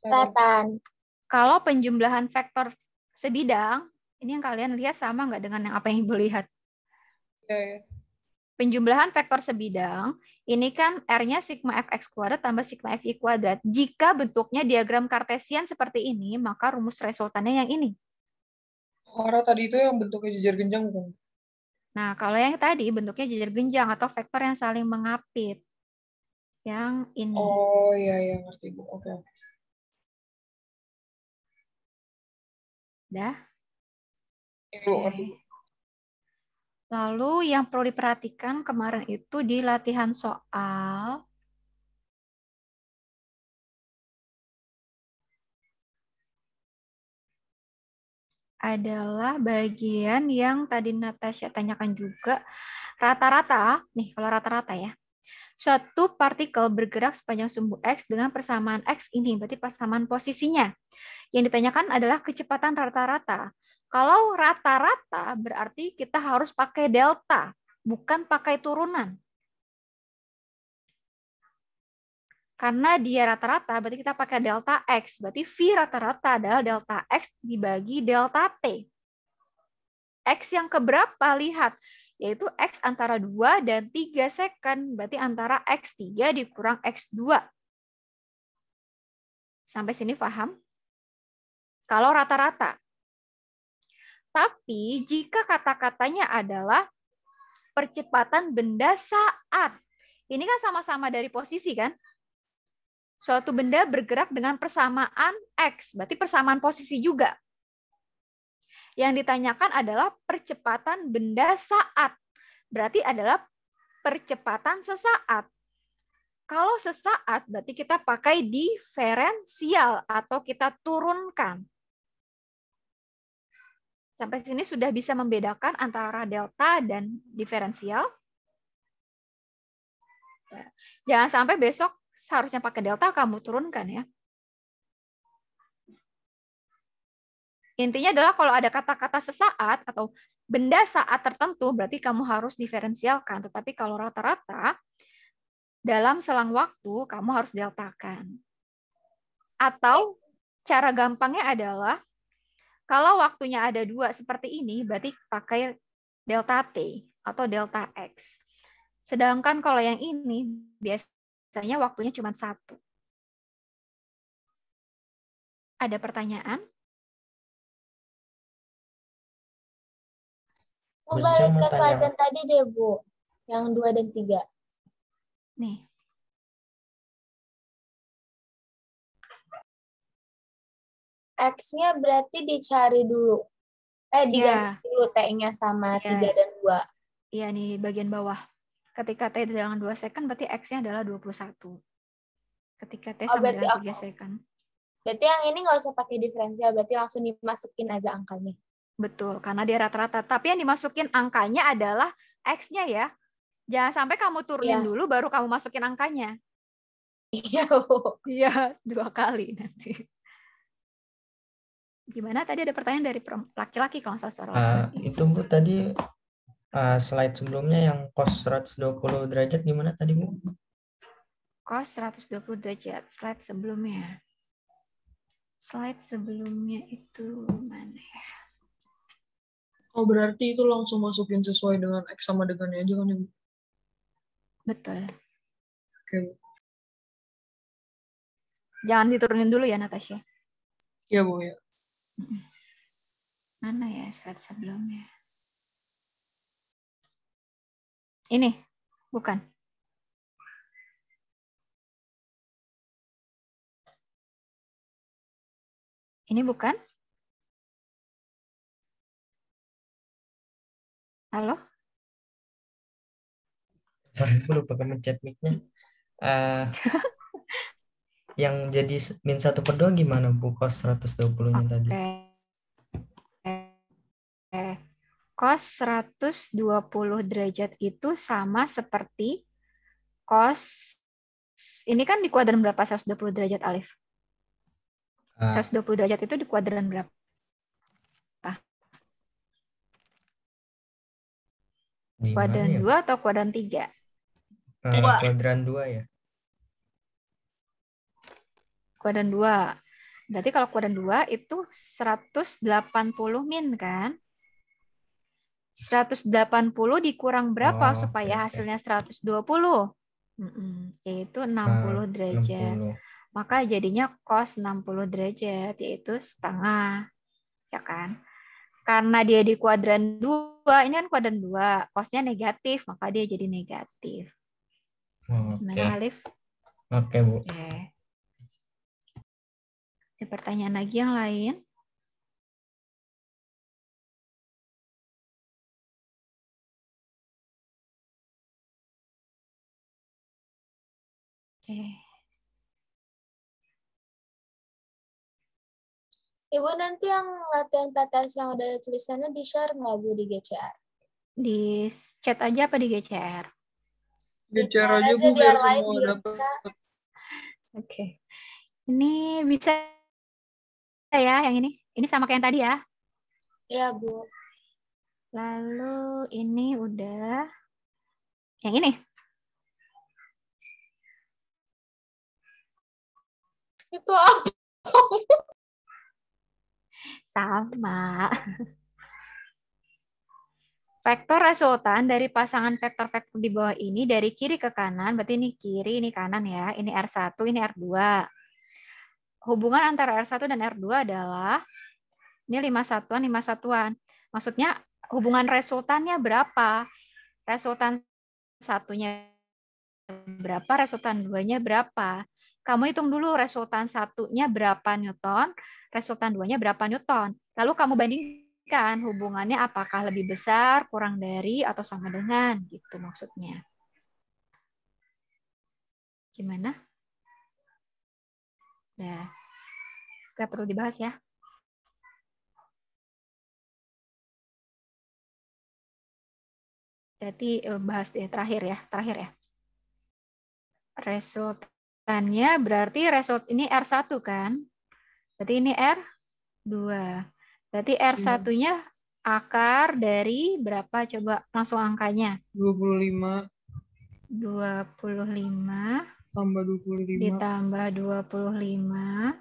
Kelihatan. Kalau penjumlahan vektor sebidang, ini yang kalian lihat sama nggak dengan yang apa yang Ibu lihat? Ya. Penjumlahan vektor sebidang, ini kan R-nya sigma fx kuadrat tambah sigma fi kuadrat. Jika bentuknya diagram kartesian seperti ini, maka rumus resultannya yang ini. Karena tadi itu yang bentuknya jejer genjang bukan? Nah, kalau yang tadi bentuknya jejer genjang atau vektor yang saling mengapit. Yang ini. Oh iya ngerti Bu. Oke. Dah? Iya Bu, ngerti Bu. Lalu yang perlu diperhatikan kemarin itu di latihan soal adalah bagian yang tadi Natasha tanyakan juga. Rata-rata, nih kalau rata-rata ya, suatu partikel bergerak sepanjang sumbu X dengan persamaan X ini, berarti persamaan posisinya. Yang ditanyakan adalah kecepatan rata-rata. Kalau rata-rata berarti kita harus pakai delta, bukan pakai turunan. Karena dia rata-rata, berarti kita pakai delta X. Berarti V rata-rata adalah delta X dibagi delta T. X yang keberapa? Lihat. Yaitu X antara 2 dan 3 second. Berarti antara X3 dikurang X2. Sampai sini paham? Kalau rata-rata. Tapi jika kata-katanya adalah percepatan benda saat. Ini kan sama-sama dari posisi kan? Suatu benda bergerak dengan persamaan X. Berarti persamaan posisi juga. Yang ditanyakan adalah percepatan benda saat. Berarti adalah percepatan sesaat. Kalau sesaat berarti kita pakai diferensial atau kita turunkan. Sampai sini sudah bisa membedakan antara delta dan diferensial. Jangan sampai besok seharusnya pakai delta kamu turunkan ya. Intinya adalah kalau ada kata-kata sesaat atau benda saat tertentu, berarti kamu harus diferensialkan. Tetapi kalau rata-rata, dalam selang waktu, kamu harus deltakan. Atau cara gampangnya adalah, kalau waktunya ada 2 seperti ini, berarti pakai delta T atau delta X. Sedangkan kalau yang ini, biasanya waktunya cuma 1. Ada pertanyaan? Bu, Bu Cica balik mau ke slide tanya. yang tadi deh, Bu. Yang 2 dan 3. Nih. X-nya berarti dicari dulu. Diganti dulu T-nya sama 3 dan 2. Iya, nih bagian bawah. Ketika T dengan 2 second, berarti X-nya adalah 21. Ketika T sama dengan 3 second. Berarti yang ini nggak usah pakai diferensial, berarti langsung dimasukin aja angkanya. Betul, karena dia rata-rata. Tapi yang dimasukin angkanya adalah X-nya ya. Jangan sampai kamu turunin dulu, baru kamu masukin angkanya. Iya, Bu. Iya, 2 kali nanti. Gimana tadi ada pertanyaan dari laki-laki kalau nggak salah suara laki-laki. Itu Bu tadi slide sebelumnya yang cos 120 derajat gimana tadi Bu? Cos 120 derajat, slide sebelumnya. Slide sebelumnya itu mana ya? Oh berarti itu langsung masukin sesuai dengan X sama dengannya aja kan ya Bu? Betul. Oke Bu. Jangan diturunin dulu ya Natasha. Iya Bu ya. Mana ya slide sebelumnya? Ini, bukan. Ini bukan? Halo? Sorry, gue lupa mencet mic-nya. Yang jadi -1/2 gimana Bu cos 120-nya tadi? Cos 120 derajat itu sama seperti cos, ini kan di kuadran berapa 120 derajat, Alif? 120 derajat itu di kuadran berapa? Di Kuadran mana ya? 2 atau kuadran 3? Kuadran 2 ya. Kuadran 2. Berarti kalau kuadran 2 itu 180 min kan? 180 dikurang berapa supaya hasilnya 120? Yaitu 60 derajat. 60. Maka jadinya cos 60 derajat, yaitu setengah. Ya kan? Karena dia di kuadran 2, ini kan kuadran 2, cosnya negatif, maka dia jadi negatif. Gimana, Alif? Oke, Bu. Oke. Ada pertanyaan lagi yang lain? Oke. Ibu nanti yang latihan PTS yang udah ada tulisannya di-share nggak Bu di GCR? Di chat aja apa di GCR? GCR aja Bu biar semua dapat. Oke. Ini bisa ya yang ini? Ini sama kayak yang tadi ya? Iya, Bu. Lalu ini udah yang ini. Itu apa? Sama. Vektor resultan dari pasangan vektor-vektor di bawah ini dari kiri ke kanan, berarti ini kiri, ini kanan ya. Ini R1, ini R2. Hubungan antara R1 dan R2 adalah ini 5 satuan, 5 satuan. Maksudnya hubungan resultannya berapa? Resultan satunya berapa, resultan 2-nya berapa? Kamu hitung dulu resultan 1-nya berapa Newton, resultan 2-nya berapa Newton. Lalu kamu bandingkan hubungannya apakah lebih besar, kurang dari, atau sama dengan, gitu maksudnya. Gimana? Nah, nggak perlu dibahas ya. Berarti bahas terakhir ya. Resultannya berarti ini R1 kan? Berarti ini R2. Berarti R1-nya akar dari berapa? Coba langsung angkanya. 25. 25. Tambah 25. Ditambah 25.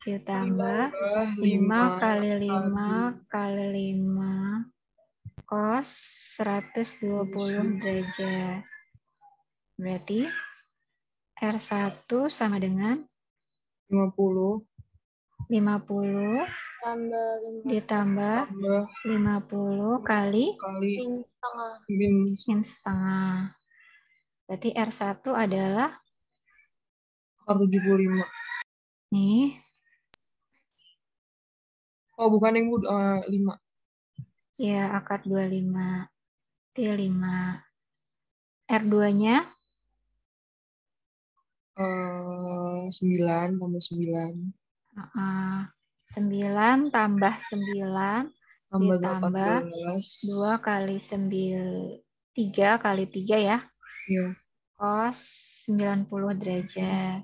Ditambah 5 kali 5 kali 5. Cos 120 derajat. Berarti R1 sama dengan 50. 50 ditambah 50 kali min setengah. Berarti R1 adalah akar 75. Nih. Oh, bukan yang 5. Ya, akar 25. T5. R2-nya 9 tambah 9. 9 tambah 9 tambah ditambah 2 kali 3 kali 3 ya. Iya. Cos 90 derajat.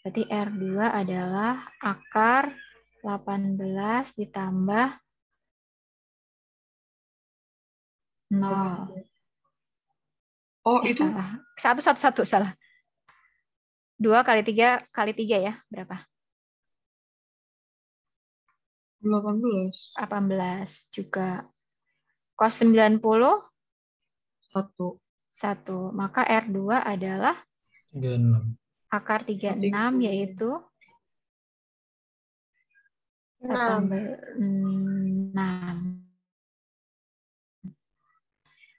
Berarti R2 adalah akar 18 ditambah 0. Oh, itu salah. Salah. 2 kali 3 kali 3 ya, berapa? 18 juga. Cos 90 1. Maka R2 adalah 36. Akar 36 yaitu 6.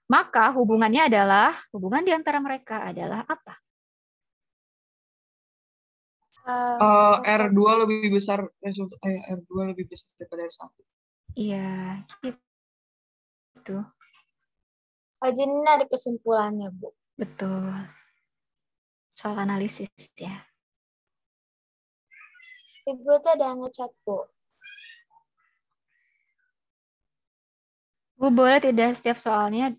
Maka hubungannya adalah, hubungan di antara mereka adalah apa? R2 lebih besar R2 lebih besar daripada R1. Iya, gitu. Oh, jadi ini ada kesimpulannya, Bu. Betul. Soal analisis ya. Ibu tuh ada yang ngechat, Bu. Bu, boleh tidak setiap soalnya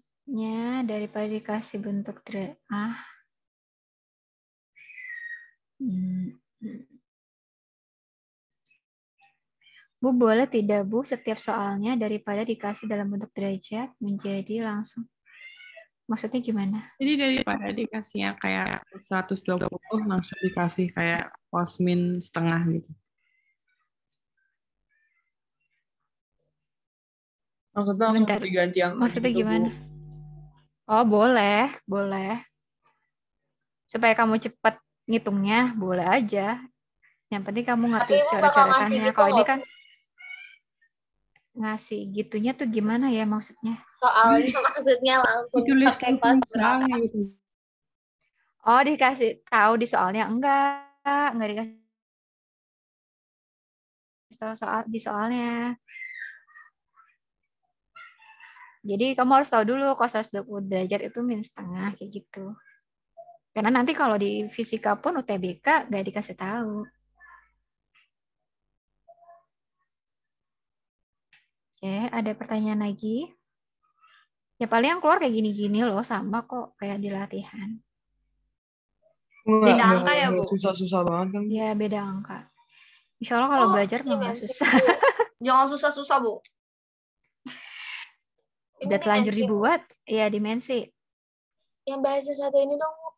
daripada dikasih bentuk Bu, boleh tidak Bu setiap soalnya daripada dikasih dalam bentuk derajat menjadi langsung. Maksudnya gimana? Jadi daripada dikasihnya kayak 120 langsung dikasih kayak cos min setengah gitu. Maksudnya langsung Bentar. diganti angka Maksudnya gitu, gimana? Bu. Oh, boleh, boleh. Supaya kamu cepat ngitungnya, boleh aja. Yang penting kamu ngerti Tapi Ibu bakal ngasih coret-coretannya. gitu Kalau ini nggak, kan ngasih gitunya tuh gimana ya maksudnya? soalnya maksudnya langsung Ditulis pakai kelas berapa? gitu. Oh, dikasih tahu di soalnya enggak dikasih tahu soal di soalnya. Jadi kamu harus tahu dulu cos 120 derajat itu min setengah kayak gitu. Karena nanti kalau di fisika pun UTBK nggak dikasih tahu. Oke, ada pertanyaan lagi? Ya paling yang keluar kayak gini-gini loh, sama kok kayak di latihan. Beda angka ya, Bu? Susah-susah banget kan. Ya beda angka. Insya Allah kalau belajar mah nggak dimensi, susah. Bu. Jangan susah-susah, Bu. Ini Udah telanjur dimensi, Bu. dibuat, ya dimensi. Yang bahasa satu ini dong, Bu.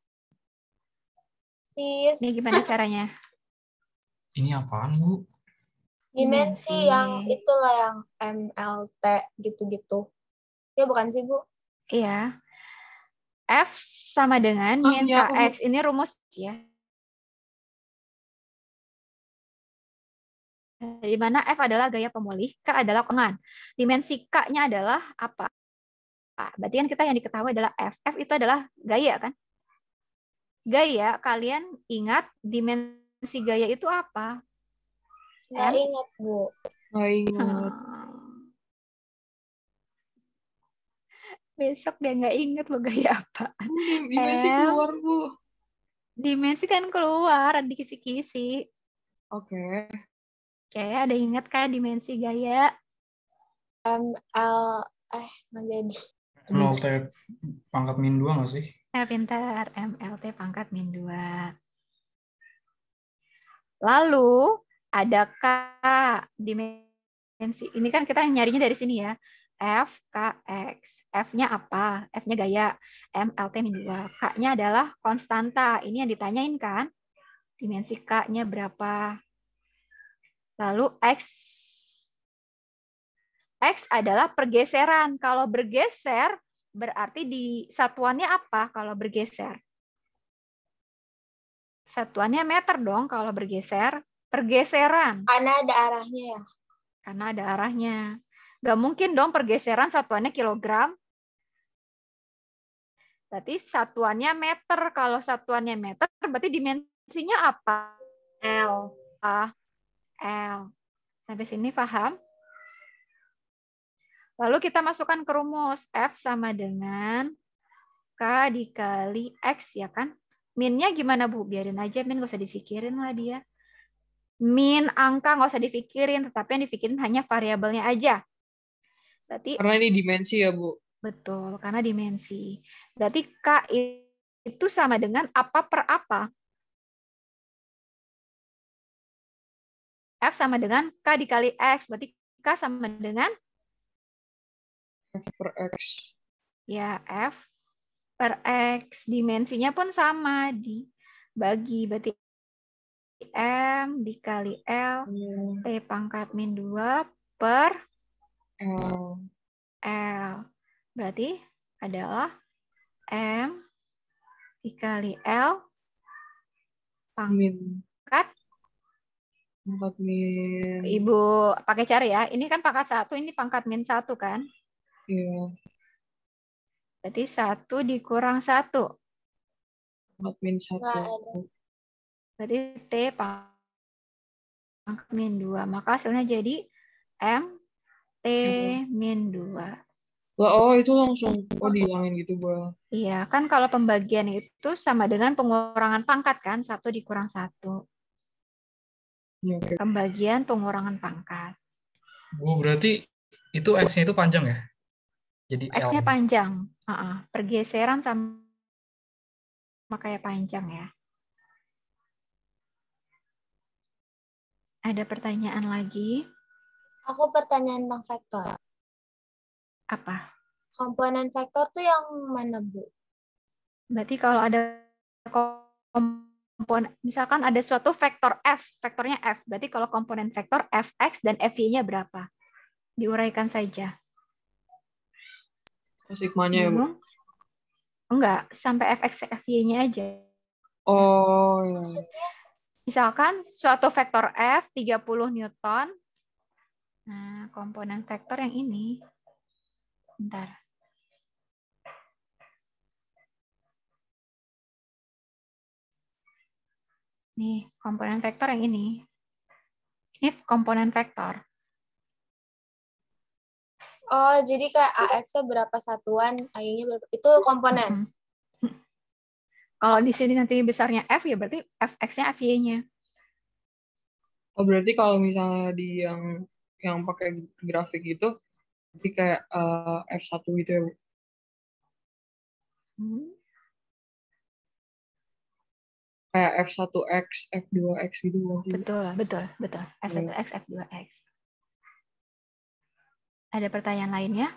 Please. Ini gimana caranya? Ini apaan, Bu? Dimensi yang itulah yang MLT gitu-gitu. Ya bukan sih, Bu? Iya. F sama dengan min iya, KX. Ini rumus ya. Di mana F adalah gaya pemulih, K adalah kongan. Dimensi K-nya adalah apa? Berarti kan kita yang diketahui adalah F. F itu adalah gaya kan? Gaya, kalian ingat dimensi gaya itu apa? Nggak ingat, Bu. Nggak ingat. Besok dia nggak inget lo gaya apa. Dimensi keluar, Bu. Dimensi kan keluar, di kisi-kisi. Oke. Oke, ada ingat kan dimensi gaya? Nggak jadi. MLT pangkat min 2 nggak sih? Pintar, MLT pangkat min 2. Lalu ada K dimensi. Ini kan kita nyarinya dari sini ya. F, K, X. F-nya apa? F-nya gaya. MLT min 2. K-nya adalah konstanta. Ini yang ditanyain kan? Dimensi K-nya berapa? Lalu X. X adalah pergeseran. Kalau bergeser, berarti di satuannya apa kalau bergeser? Satuannya meter dong kalau bergeser. Pergeseran. Karena ada arahnya ya. Karena ada arahnya. Nggak mungkin dong pergeseran satuannya kilogram. Berarti satuannya meter. Kalau satuannya meter, berarti dimensinya apa? L. L. Sampai sini paham? Lalu kita masukkan ke rumus. F sama dengan K dikali X, ya kan? Minnya gimana, Bu? Biarin aja, min nggak usah dipikirin lah dia. Min angka nggak usah dipikirin, tetapi yang dipikirin hanya variabelnya aja. Berarti Karena ini dimensi ya, Bu? Betul, karena dimensi. Berarti K itu sama dengan apa per apa? F sama dengan K dikali X. Berarti K sama dengan? F per X. Ya, F per X. Dimensinya pun sama. Dibagi. Berarti M dikali L. T pangkat min 2 per L. Berarti adalah M dikali L pangkat min. Ibu pakai cari ya. Ini kan pangkat 1, ini pangkat min 1 kan? Iya. Berarti 1 dikurang 1. Pangkat min 1. Berarti T pangkat min 2. Maka hasilnya jadi M T min 2. Lah, oh itu langsung dihilangin gitu, Bang. Iya, kan kalau pembagian itu sama dengan pengurangan pangkat kan, 1 dikurang 1. Ya, oke. Pembagian pengurangan pangkat. Bu, berarti itu X-nya itu panjang ya? Jadi L. X-nya panjang. Pergeseran sama kayak panjang ya. Ada pertanyaan lagi? Aku pertanyaan tentang vektor. Apa? Komponen vektor tuh yang mana, Bu? Berarti kalau ada komponen, misalkan ada suatu vektor F, vektornya F. Berarti kalau komponen vektor Fx dan Fy-nya berapa? Diuraikan saja. Sigmanya ya, Bu? Enggak, sampai Fx, Fy-nya aja. Oh, ya. Misalkan suatu vektor F 30 Newton. Nah, komponen vektor yang ini. Bentar. Nih, komponen vektor yang ini. Ini komponen vektor. Oh, jadi kayak AX-nya berapa satuan, Y-nya berapa. Itu komponen. Kalau di sini nanti besarnya F, ya berarti Fx-nya Fy-nya. Oh, berarti kalau misalnya di yang pakai grafik itu, berarti kayak F1 gitu ya, Bu? Kayak F1X, F2X gitu berarti. Betul. F1X, F2X. Ada pertanyaan lainnya?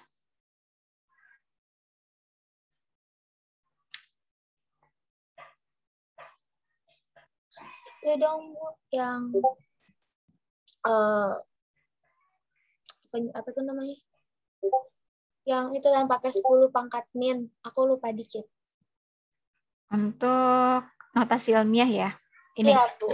Itu dong, Bu, yang apa tuh namanya? Yang itu yang pakai 10 pangkat min. Aku lupa dikit. Untuk notasi ilmiah ya? Ini. Iya, Bu.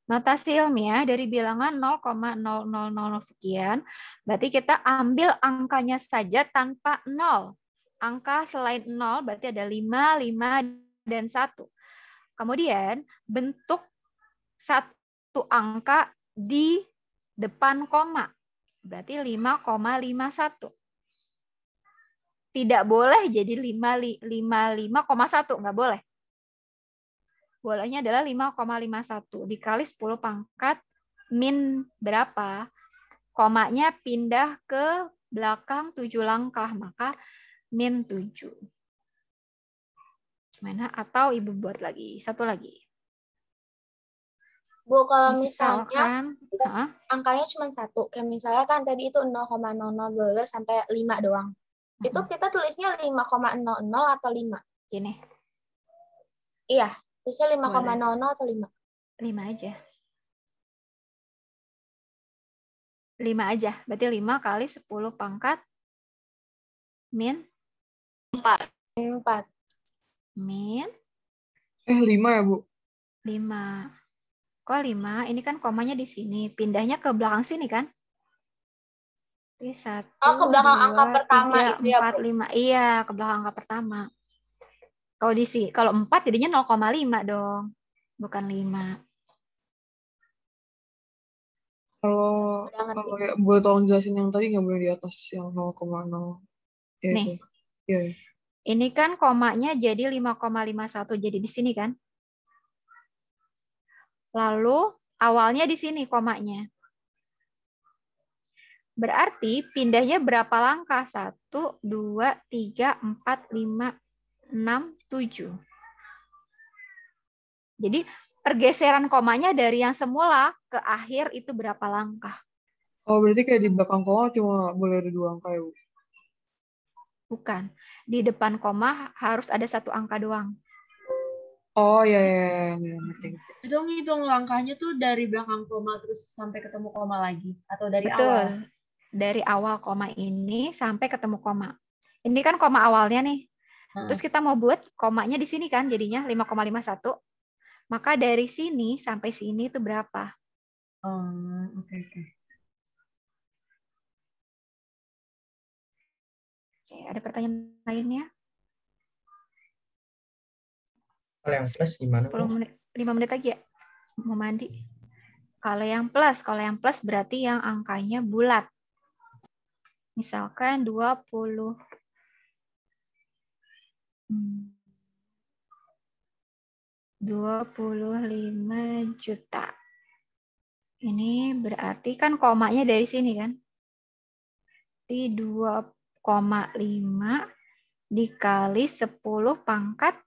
Notasi ilmiah dari bilangan 0,0000 sekian, berarti kita ambil angkanya saja tanpa 0. Angka selain 0 berarti ada 5, 5, dan 1. Kemudian bentuk satu angka di depan koma. Berarti 5,51. Tidak boleh jadi 5,1. Nggak boleh. Bolehnya adalah 5,51. Dikali 10 pangkat min berapa? Komanya pindah ke belakang 7 langkah. Maka min 7. Gimana? Atau Ibu buat lagi. Satu lagi. Bu, kalau misalnya angkanya cuma 1, kayak misalnya kan tadi itu 0,00 sampai 5 doang. Itu kita tulisnya 5,00 atau 5? Gini. Iya, tulisnya 5,00 atau 5? 5 aja. 5 aja. Berarti 5 kali 10 pangkat min 4. Min 5 ya, Bu? 5. Kok 5? Ini kan komanya di sini. Pindahnya ke belakang sini kan? Ini 1, ke belakang 2, angka pertama 3, itu ya, 4, 5. Iya, ke belakang angka pertama. Kalau di sini, kalau 4 jadinya 0,5 dong. Bukan 5. Kalau ya, boleh tolong jelasin yang tadi nggak boleh di atas yang 0,0. Ya, nih. itu. Ya. Ini kan komanya jadi 5,51. Jadi di sini kan? Lalu awalnya di sini komanya. Berarti pindahnya berapa langkah? 1, 2, 3, 4, 5, 6, 7. Jadi pergeseran komanya dari yang semula ke akhir itu berapa langkah? Oh, berarti kayak di belakang koma cuma boleh ada 2 angka ya, Bu? Bukan. Di depan koma harus ada 1 angka doang. Oh, ya, ngerti. Itu ngitung langkahnya tuh dari belakang koma terus sampai ketemu koma lagi? Atau dari Betul. awal? Dari awal koma ini sampai ketemu koma. Ini kan koma awalnya nih. Terus kita mau buat komanya di sini kan jadinya 5,51. Maka dari sini sampai sini itu berapa? Oke. Oke, ada pertanyaan lainnya? Kalau yang plus gimana? 5 menit lagi ya? Mau mandi. Kalau yang plus berarti yang angkanya bulat. Misalkan 25 juta. Ini berarti kan komanya dari sini kan. Di 2,5 dikali 10 pangkat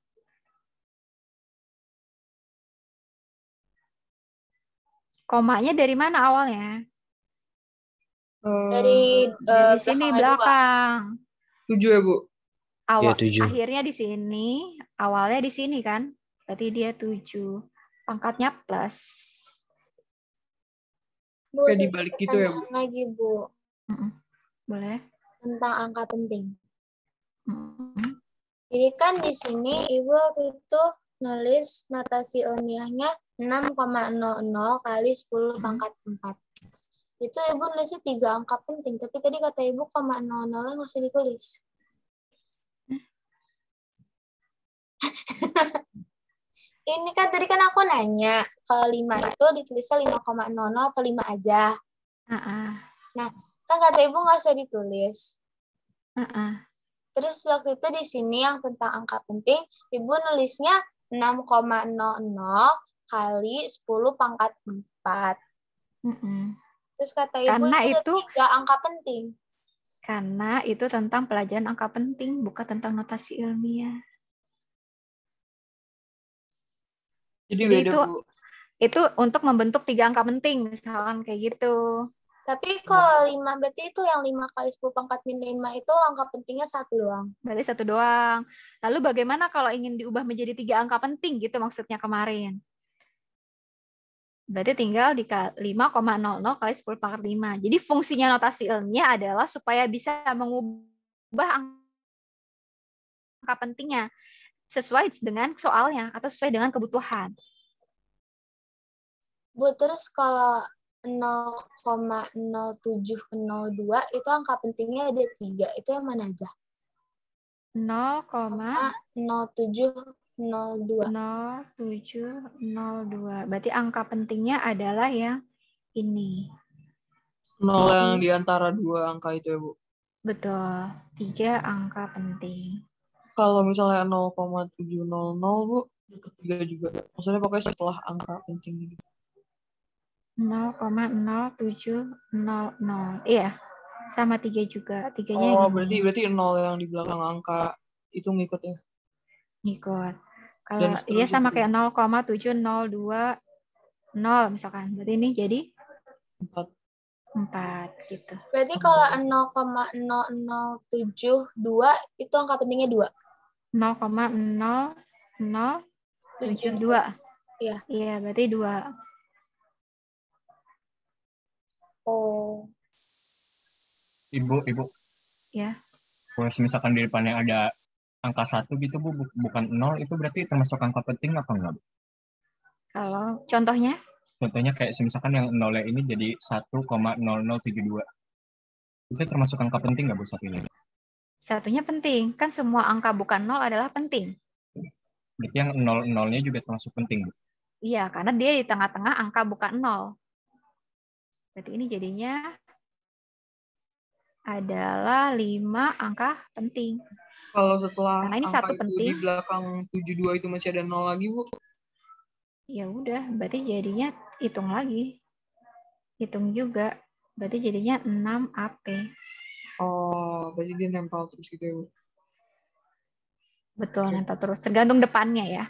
komanya dari mana awalnya? Dari Dari sini belakang belakang. 7 ya, Bu? Ya, 7. Akhirnya di sini, awalnya di sini kan? Berarti dia 7. Pangkatnya plus. Bu, Kayak satu dibalik gitu ya, Bu? pertanyaan lagi, Bu. Boleh. Tentang angka penting. Mm-mm. Jadi kan di sini Ibu waktu itu nulis notasi ilmiahnya 6,00 kali 10 pangkat 4. Itu Ibu nulisnya 3 angka penting, tapi tadi kata Ibu 0,00 nggak usah ditulis. Ini kan tadi kan aku nanya, kalau 5 itu ditulisnya 5,00 atau 5 aja. Nah, kan kata Ibu nggak usah ditulis. Terus waktu itu di sini yang tentang angka penting, Ibu nulisnya 6,00 kali 10 pangkat 4. Terus kata Ibu Karena itu itu 3 angka penting. Karena itu tentang pelajaran angka penting, bukan tentang notasi ilmiah. Jadi Jadi beda, Bu. itu untuk membentuk 3 angka penting, misalkan kayak gitu. Tapi kalau 5, berarti itu yang 5 kali 10 pangkat min 5 itu angka pentingnya 1 doang. Berarti 1 doang. Lalu bagaimana kalau ingin diubah menjadi 3 angka penting gitu maksudnya kemarin? Berarti tinggal di 5,00 kali 10 pangkat 5. Jadi fungsinya notasi ilmiah adalah supaya bisa mengubah angka pentingnya sesuai dengan soalnya atau sesuai dengan kebutuhan. Bu, terus kalau 0,0702 itu angka pentingnya ada 3. Itu yang mana aja? 0,0702. 0702. Berarti angka pentingnya adalah yang ini. 0 yang di antara 2 angka itu ya, Bu? Betul. 3 angka penting. Kalau misalnya 0,700, Bu, deket 3 juga. Maksudnya pokoknya setelah angka penting. 0,0700. Iya. Sama 3 juga. 3-nya Oh, gini. berarti 0 yang di belakang angka itu ngikut ya? Ngikut. Kalau Dan iya seterusnya sama gitu. kayak 0,7020 misalkan. Berarti ini jadi 4 gitu. Berarti kalau 0,0072 itu angka pentingnya 2. 0,0072. Iya. Iya, berarti 2. Oh. Ibu. Ya. Kalau misalkan di depannya ada angka 1 gitu, Bu, bukan 0, itu berarti termasuk angka penting apa enggak, Bu? Kalau contohnya? Contohnya kayak misalkan yang 0 ini jadi 1,0072. Itu termasuk angka penting nggak, Bu, saat ini? Satunya penting. Kan semua angka bukan 0 adalah penting. Berarti yang 0-0-nya juga termasuk penting, Bu? Iya, karena dia di tengah-tengah angka bukan 0. Berarti ini jadinya adalah 5 angka penting. Kalau setelah Karena ini angka satu itu penting. di belakang 72 itu masih ada 0 lagi, Bu? Ya udah, berarti jadinya hitung lagi. Hitung juga. Berarti jadinya 6 AP. Oh, berarti dia nempel terus gitu ya, Bu? Betul, nempel terus. Tergantung depannya ya.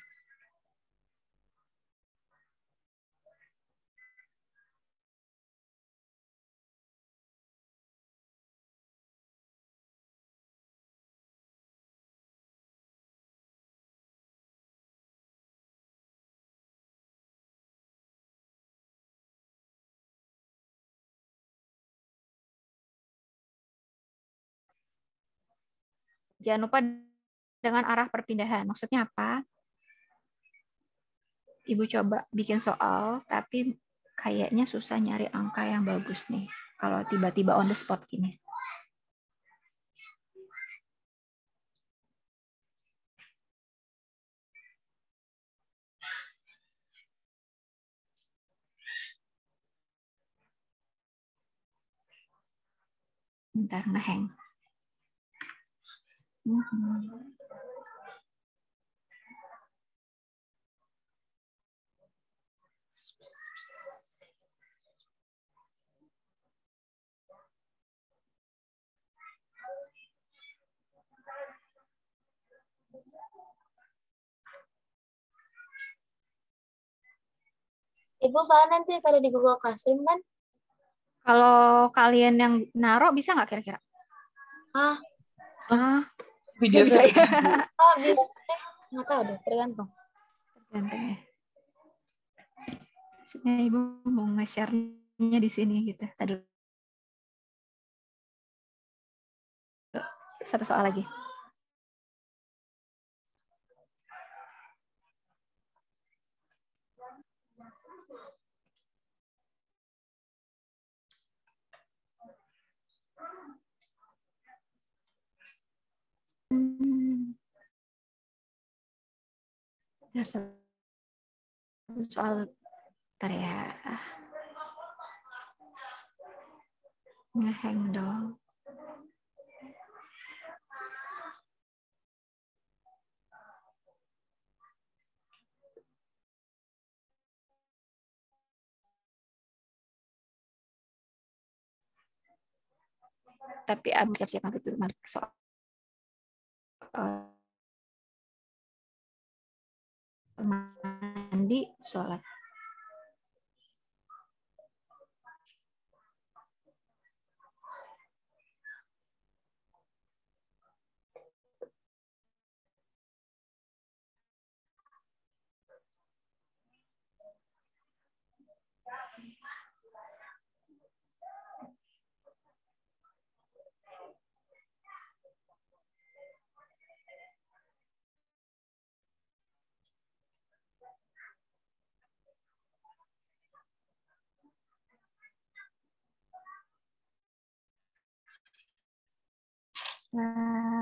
Jangan lupa dengan arah perpindahan. Maksudnya apa? Ibu coba bikin soal, tapi kayaknya susah nyari angka yang bagus nih. Kalau tiba-tiba on the spot gini. Bentar, ngehang. Ibu Faham nanti taruh di Google Classroom kan? Kalau kalian yang naruh bisa nggak kira-kira? Ah, Video bisa ya? oh bisa. Nggak tahu deh, tergantung. Tergantung ya. Maksudnya Ibu mau nge-share-nya di sini gitu. Tadi satu soal lagi. Satu soal bentar ya. Ngehang dong. Tapi siap-siap nanti soal mandi, sholat.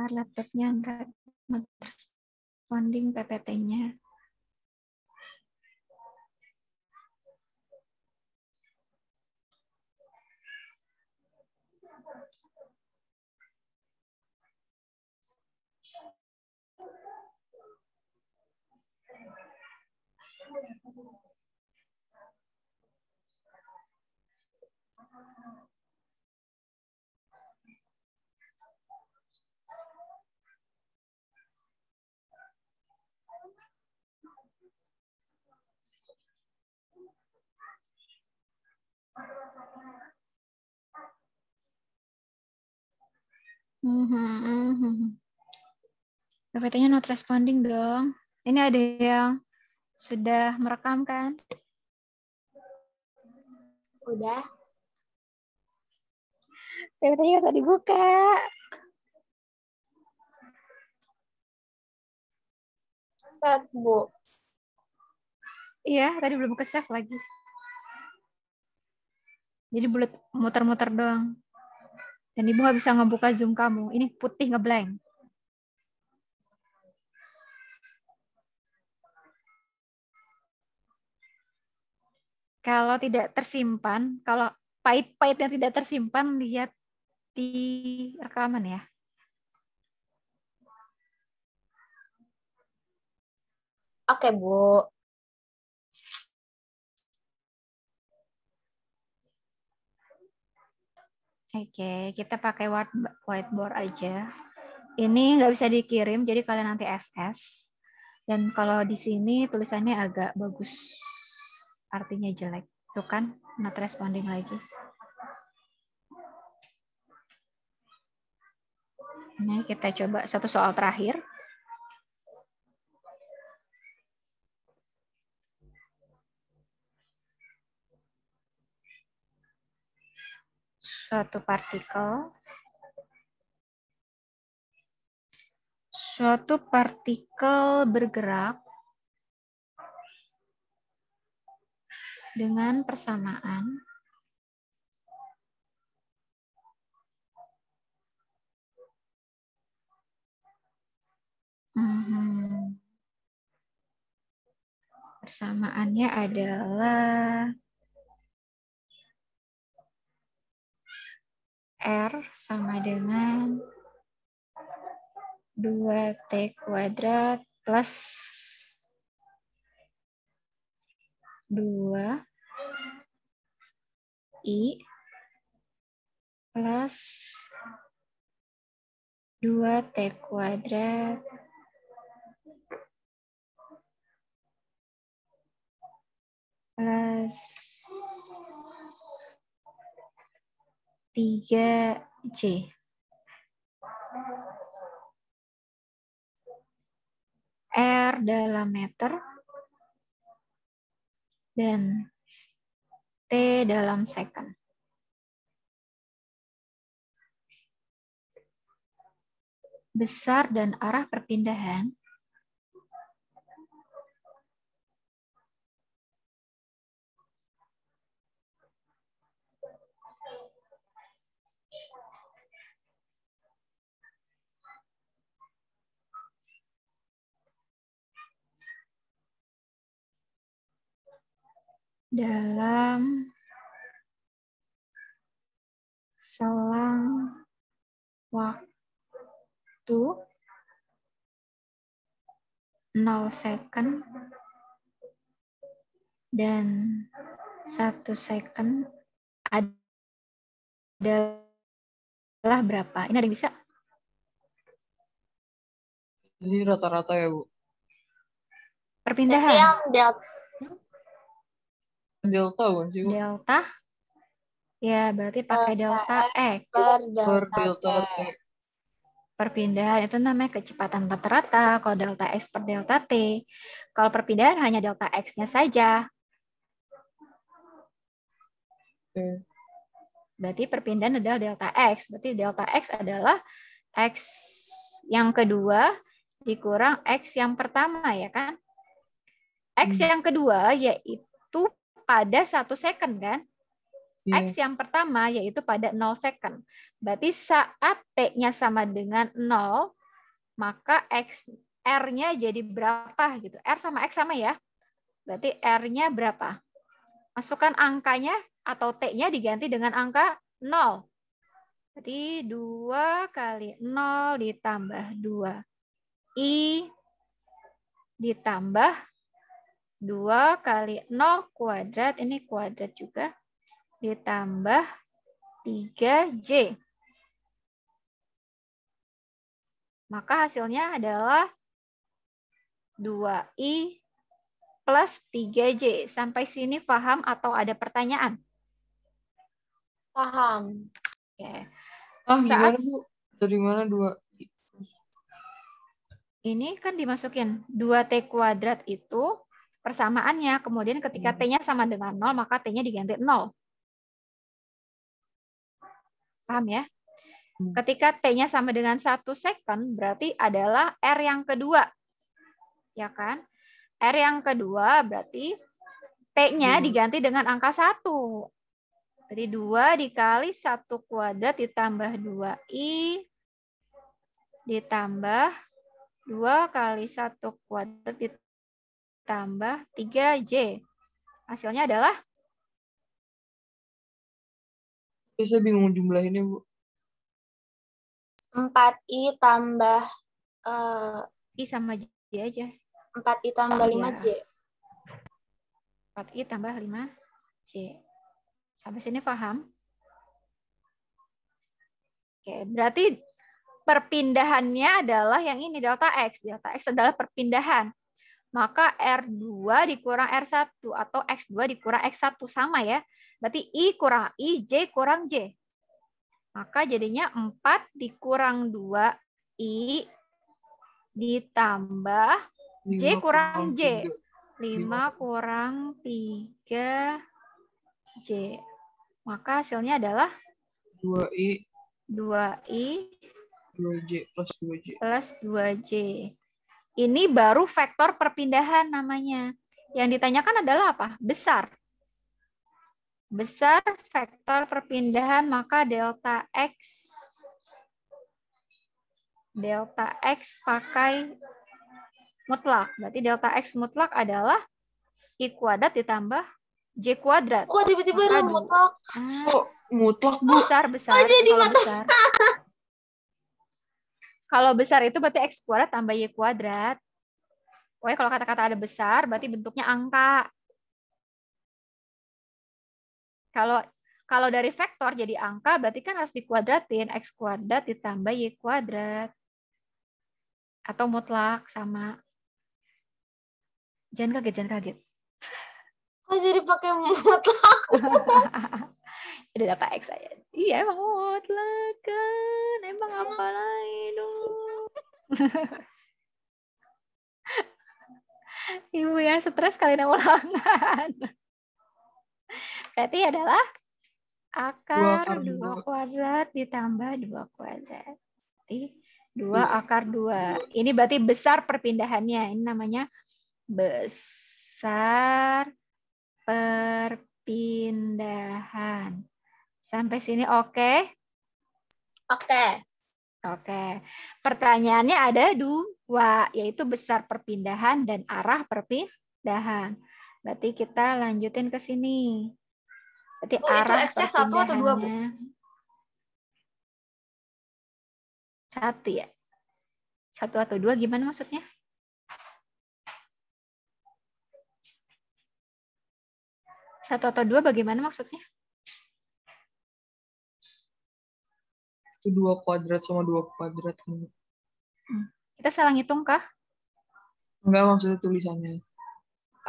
Laptopnya not responding PPT-nya. PPT-nya not responding dong. Ini ada yang sudah merekam kan? Udah. PPT-nya nggak usah dibuka. Save, Bu. Iya, tadi belum ke save lagi. Jadi bulat muter-muter doang. Dan Ibu nggak bisa ngebuka Zoom kamu. Ini putih ngeblank. Kalau tidak tersimpan, kalau pahit-pahit yang tidak tersimpan, lihat di rekaman ya. Oke, Bu. Oke, kita pakai whiteboard aja. Ini nggak bisa dikirim, jadi kalian nanti SS. Dan kalau di sini tulisannya agak bagus, artinya jelek. Tuh kan, not responding lagi. Nah, kita coba satu soal terakhir. Suatu partikel bergerak dengan persamaan persamaannya adalah R sama dengan 2T kuadrat plus 2I plus 2T kuadrat plus 3J. R dalam meter dan T dalam second. Besar dan arah perpindahan dalam selang waktu 0 second dan 1 second adalah berapa? Ini ada yang bisa? Jadi rata-rata ya, Bu? Perpindahan. Yang Delta bukan sih, Bu? Delta. Ya, berarti pakai delta X. per Per delta delta T. T. Perpindahan itu namanya kecepatan rata-rata. Kalau delta X per delta T. Kalau perpindahan hanya delta X-nya saja. Berarti perpindahan adalah delta X. Berarti delta X adalah X yang kedua dikurang X yang pertama, ya kan? X yang kedua yaitu pada 1 second, kan? X yang pertama yaitu pada 0 second. Berarti saat T-nya sama dengan 0, maka R-nya jadi berapa gitu. R sama X sama ya. Berarti R-nya berapa? Masukkan angkanya atau T-nya diganti dengan angka 0. Berarti 2 kali 0 ditambah 2I ditambah 2 kali 0 kuadrat, ini kuadrat juga, ditambah 3J. Maka hasilnya adalah 2I plus 3J. Sampai sini paham atau ada pertanyaan? Paham. Oke. Gimana, Bu? Dari mana 2I? Ini kan dimasukin 2T kuadrat itu persamaannya. Kemudian ketika T-nya sama dengan 0, maka T-nya diganti 0. Paham ya? Ketika T-nya sama dengan 1 second, berarti adalah R yang kedua. Ya kan? R yang kedua berarti T-nya diganti dengan angka 1. Jadi 2 dikali 1 kuadrat ditambah 2I ditambah 2 kali 1 kuadrat ditambah 3J. Hasilnya adalah? Saya bingung jumlahinnya, Bu. 4I tambah I sama J aja. 4I tambah 5J. 4I tambah 5J. Sampai sini paham? Oke, berarti perpindahannya adalah yang ini, delta X. Delta X adalah perpindahan. Maka R2 dikurang R1 atau X2 dikurang X1 sama ya. Berarti I kurang I, J kurang J. Maka jadinya 4 dikurang 2I ditambah J kurang J. 5 kurang 3J. Maka hasilnya adalah 2I 2J plus 2J. Plus 2J. Ini baru vektor perpindahan namanya. Yang ditanyakan adalah apa? Besar. Besar vektor perpindahan, maka delta X pakai mutlak. Berarti delta X mutlak adalah I kuadrat ditambah J kuadrat. Kok tiba-tiba ada mutlak? Oh, mutlak, Bu. Besar. jadi Kalau mata? besar. Kalau besar itu berarti X kuadrat tambah Y kuadrat. Pokoknya kalau kata-kata ada besar, berarti bentuknya angka. Kalau dari vektor jadi angka, berarti kan harus dikuadratin. X kuadrat ditambah Y kuadrat. Atau mutlak, sama. Jangan kaget. Kok jadi pakai mutlak? Udah dapat X aja. Iya, emang mutlak kan. Emang apa lagi dong. Ibu yang stres kalian ulangan. Berarti adalah akar 2 kuadrat ditambah 2 kuadrat. Berarti 2 akar 2. Ini berarti besar perpindahannya. Ini namanya besar perpindahan. Sampai sini oke? Oke. Pertanyaannya ada 2, yaitu besar perpindahan dan arah perpindahan. Berarti kita lanjutin ke sini. Berarti Bu, arah itu X-nya 1 atau 2, Bu? 1 ya? 1 atau 2 gimana maksudnya? Satu atau 2 bagaimana maksudnya? Itu 2 kuadrat sama 2 kuadrat. Kita salah ngitung kah? Enggak, maksudnya tulisannya.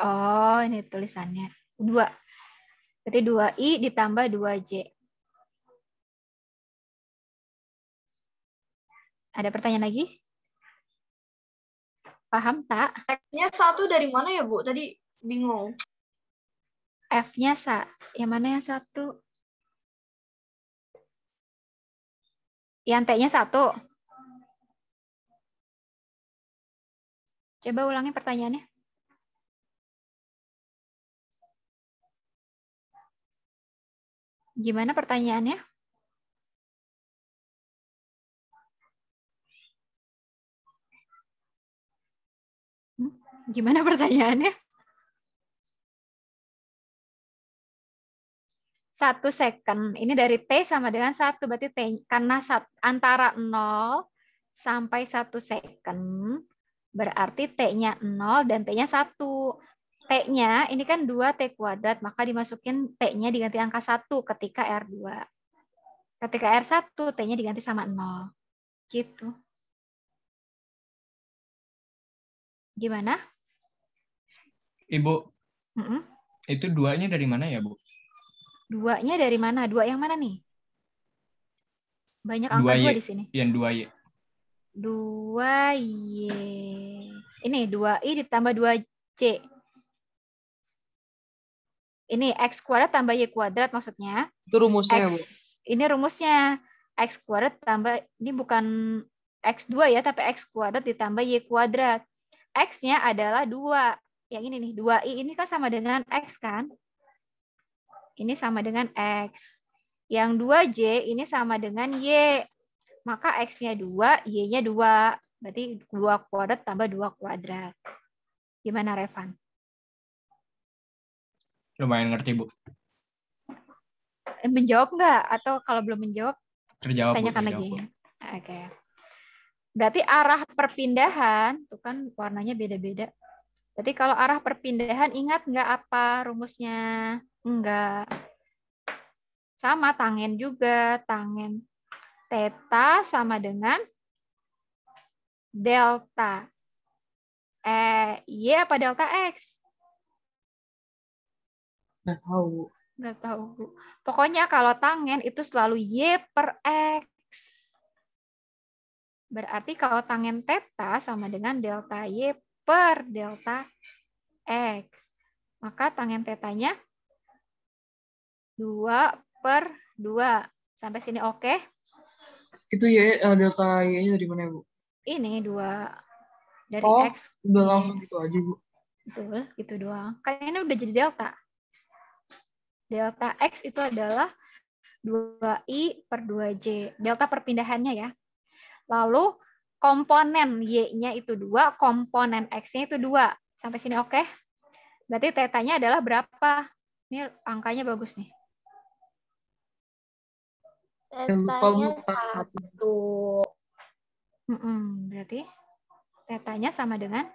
Oh, ini tulisannya. 2. Berarti 2I ditambah 2J. Ada pertanyaan lagi? Paham tak? F-nya 1 dari mana ya, Bu? Tadi bingung. F-nya yang mana yang 1? Yang T-nya 1. Coba ulangi pertanyaannya. Gimana pertanyaannya? Gimana pertanyaannya? 1 second. Ini dari T sama dengan 1. Berarti T, karena antara 0 sampai 1 second, berarti T-nya 0 dan T-nya 1. T-nya ini kan 2T kuadrat, maka dimasukin T-nya diganti angka 1 ketika R2. Ketika R1, T-nya diganti sama 0. Gitu. Gimana? Ibu, itu 2-nya dari mana ya, Bu? 2-nya dari mana? 2 yang mana nih? Banyak angka 2 di sini. Yang 2Y. 2Y. Ini 2I ditambah 2J. Ini X kuadrat tambah Y kuadrat maksudnya. Itu rumusnya, Bu. Ini rumusnya. X kuadrat tambah, ini bukan X2 ya, tapi X kuadrat ditambah Y kuadrat. X-nya adalah 2. Yang ini nih, 2I ini kan sama dengan X kan? Ini sama dengan X. Yang 2J ini sama dengan Y. Maka X-nya 2, Y-nya 2. Berarti 2 kuadrat tambah 2 kuadrat. Gimana, Revan? Lumayan ngerti, Bu. Menjawab nggak? Atau kalau belum menjawab, Terjawab, tanyakan Bu. lagi. Oke. Berarti arah perpindahan, tuh kan warnanya beda-beda. Berarti kalau arah perpindahan, ingat nggak apa rumusnya? Enggak. Sama tangen juga. Tangen theta sama dengan delta. Y apa delta X? Nggak tahu. Nggak tahu. Pokoknya kalau tangen itu selalu Y per X. Berarti kalau tangen theta sama dengan delta Y per delta X. Maka tangen tetanya 2/2. Sampai sini oke? Itu Y, delta Y-nya dari mana, Bu? Ini 2 dari X. Udah langsung gitu aja, Bu. Betul, gitu doang. Kan ini udah jadi delta. Delta X itu adalah 2I per 2J. Delta perpindahannya ya. Lalu komponen Y-nya itu 2, komponen X-nya itu 2. Sampai sini oke? Berarti tetanya adalah berapa? Ini angkanya bagus nih. Tetanya lupa, Bu. 1. Berarti tetanya sama dengan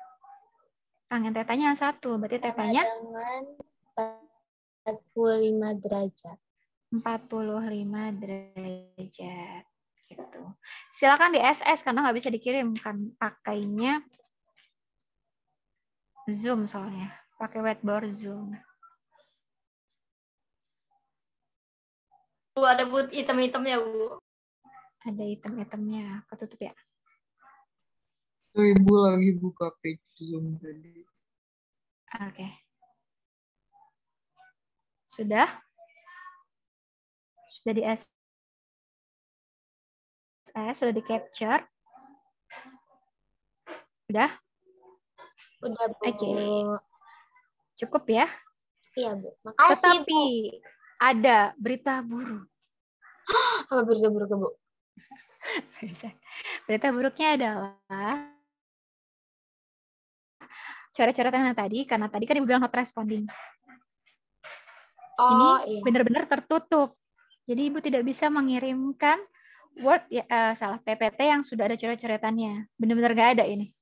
tangen tetanya yang 1. Berarti Sama tetanya dengan 45 derajat. 45 derajat. Gitu. Silakan di SS karena nggak bisa dikirimkan. Pakainya Zoom soalnya. Pakai whiteboard Zoom. Bu, ada Bu item-itemnya, Bu. Ada item-itemnya. Ketutup ya. Tuh Ibu lagi buka page Zoom tadi. Oke. Sudah? Sudah di SS? Sudah di capture? Sudah? Udah, Bu. Oke. Cukup ya? Iya, Bu. Makasih, Tetapi Bu. ada berita buruk. Apa berita buruk, Bu? Berita buruknya adalah coret-coretan tadi, karena tadi kan Ibu bilang not responding. Ini Iya. benar-benar tertutup. Jadi Ibu tidak bisa mengirimkan Word PPT yang sudah ada coret-coretannya. Benar-benar nggak ada ini.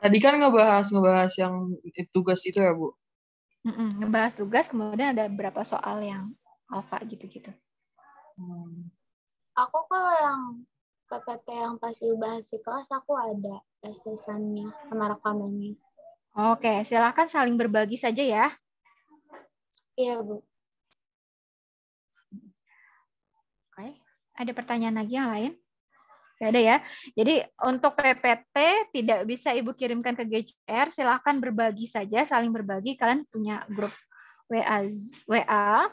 Tadi kan ngebahas yang tugas itu ya, Bu? Ngebahas tugas, kemudian ada beberapa soal yang alfa gitu-gitu. Aku kalau yang PPT yang pas dibahas di kelas, aku ada SS-annya sama rekamannya. Oke, silakan saling berbagi saja ya. Iya, Bu. Oke, ada pertanyaan lagi yang lain? Gak ada ya. Jadi untuk PPT tidak bisa Ibu kirimkan ke GCR, silakan berbagi saja, saling berbagi. Kalian punya grup WA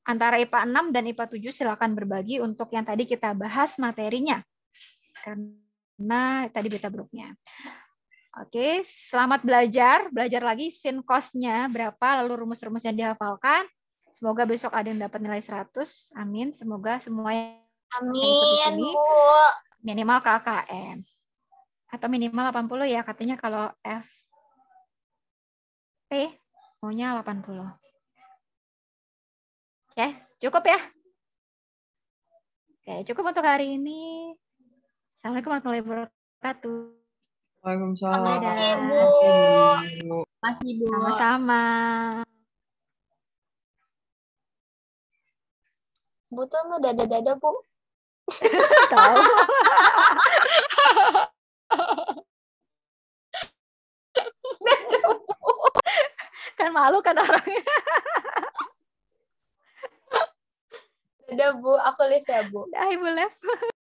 antara IPA 6 dan IPA 7, silakan berbagi untuk yang tadi kita bahas materinya. Karena tadi beta grupnya. Oke, selamat belajar. Belajar lagi sin cost-nya berapa, lalu rumus-rumusnya dihafalkan. Semoga besok ada yang dapat nilai 100. Amin. Semoga semua yang Amin, ini Bu. minimal KKM. Atau minimal 80 ya, katanya kalau FP maunya 80. Oke, cukup ya? Oke, cukup untuk hari ini. Assalamualaikum warahmatullahi wabarakatuh. Waalaikumsalam. Makasih, Bu. Makasih, Bu. Sama-sama. Bu tuh dada-dada, Bu. Tahu. Kan malu kan orangnya. Dadah, Bu. Aku les ya, Bu. Dah, Ibu les.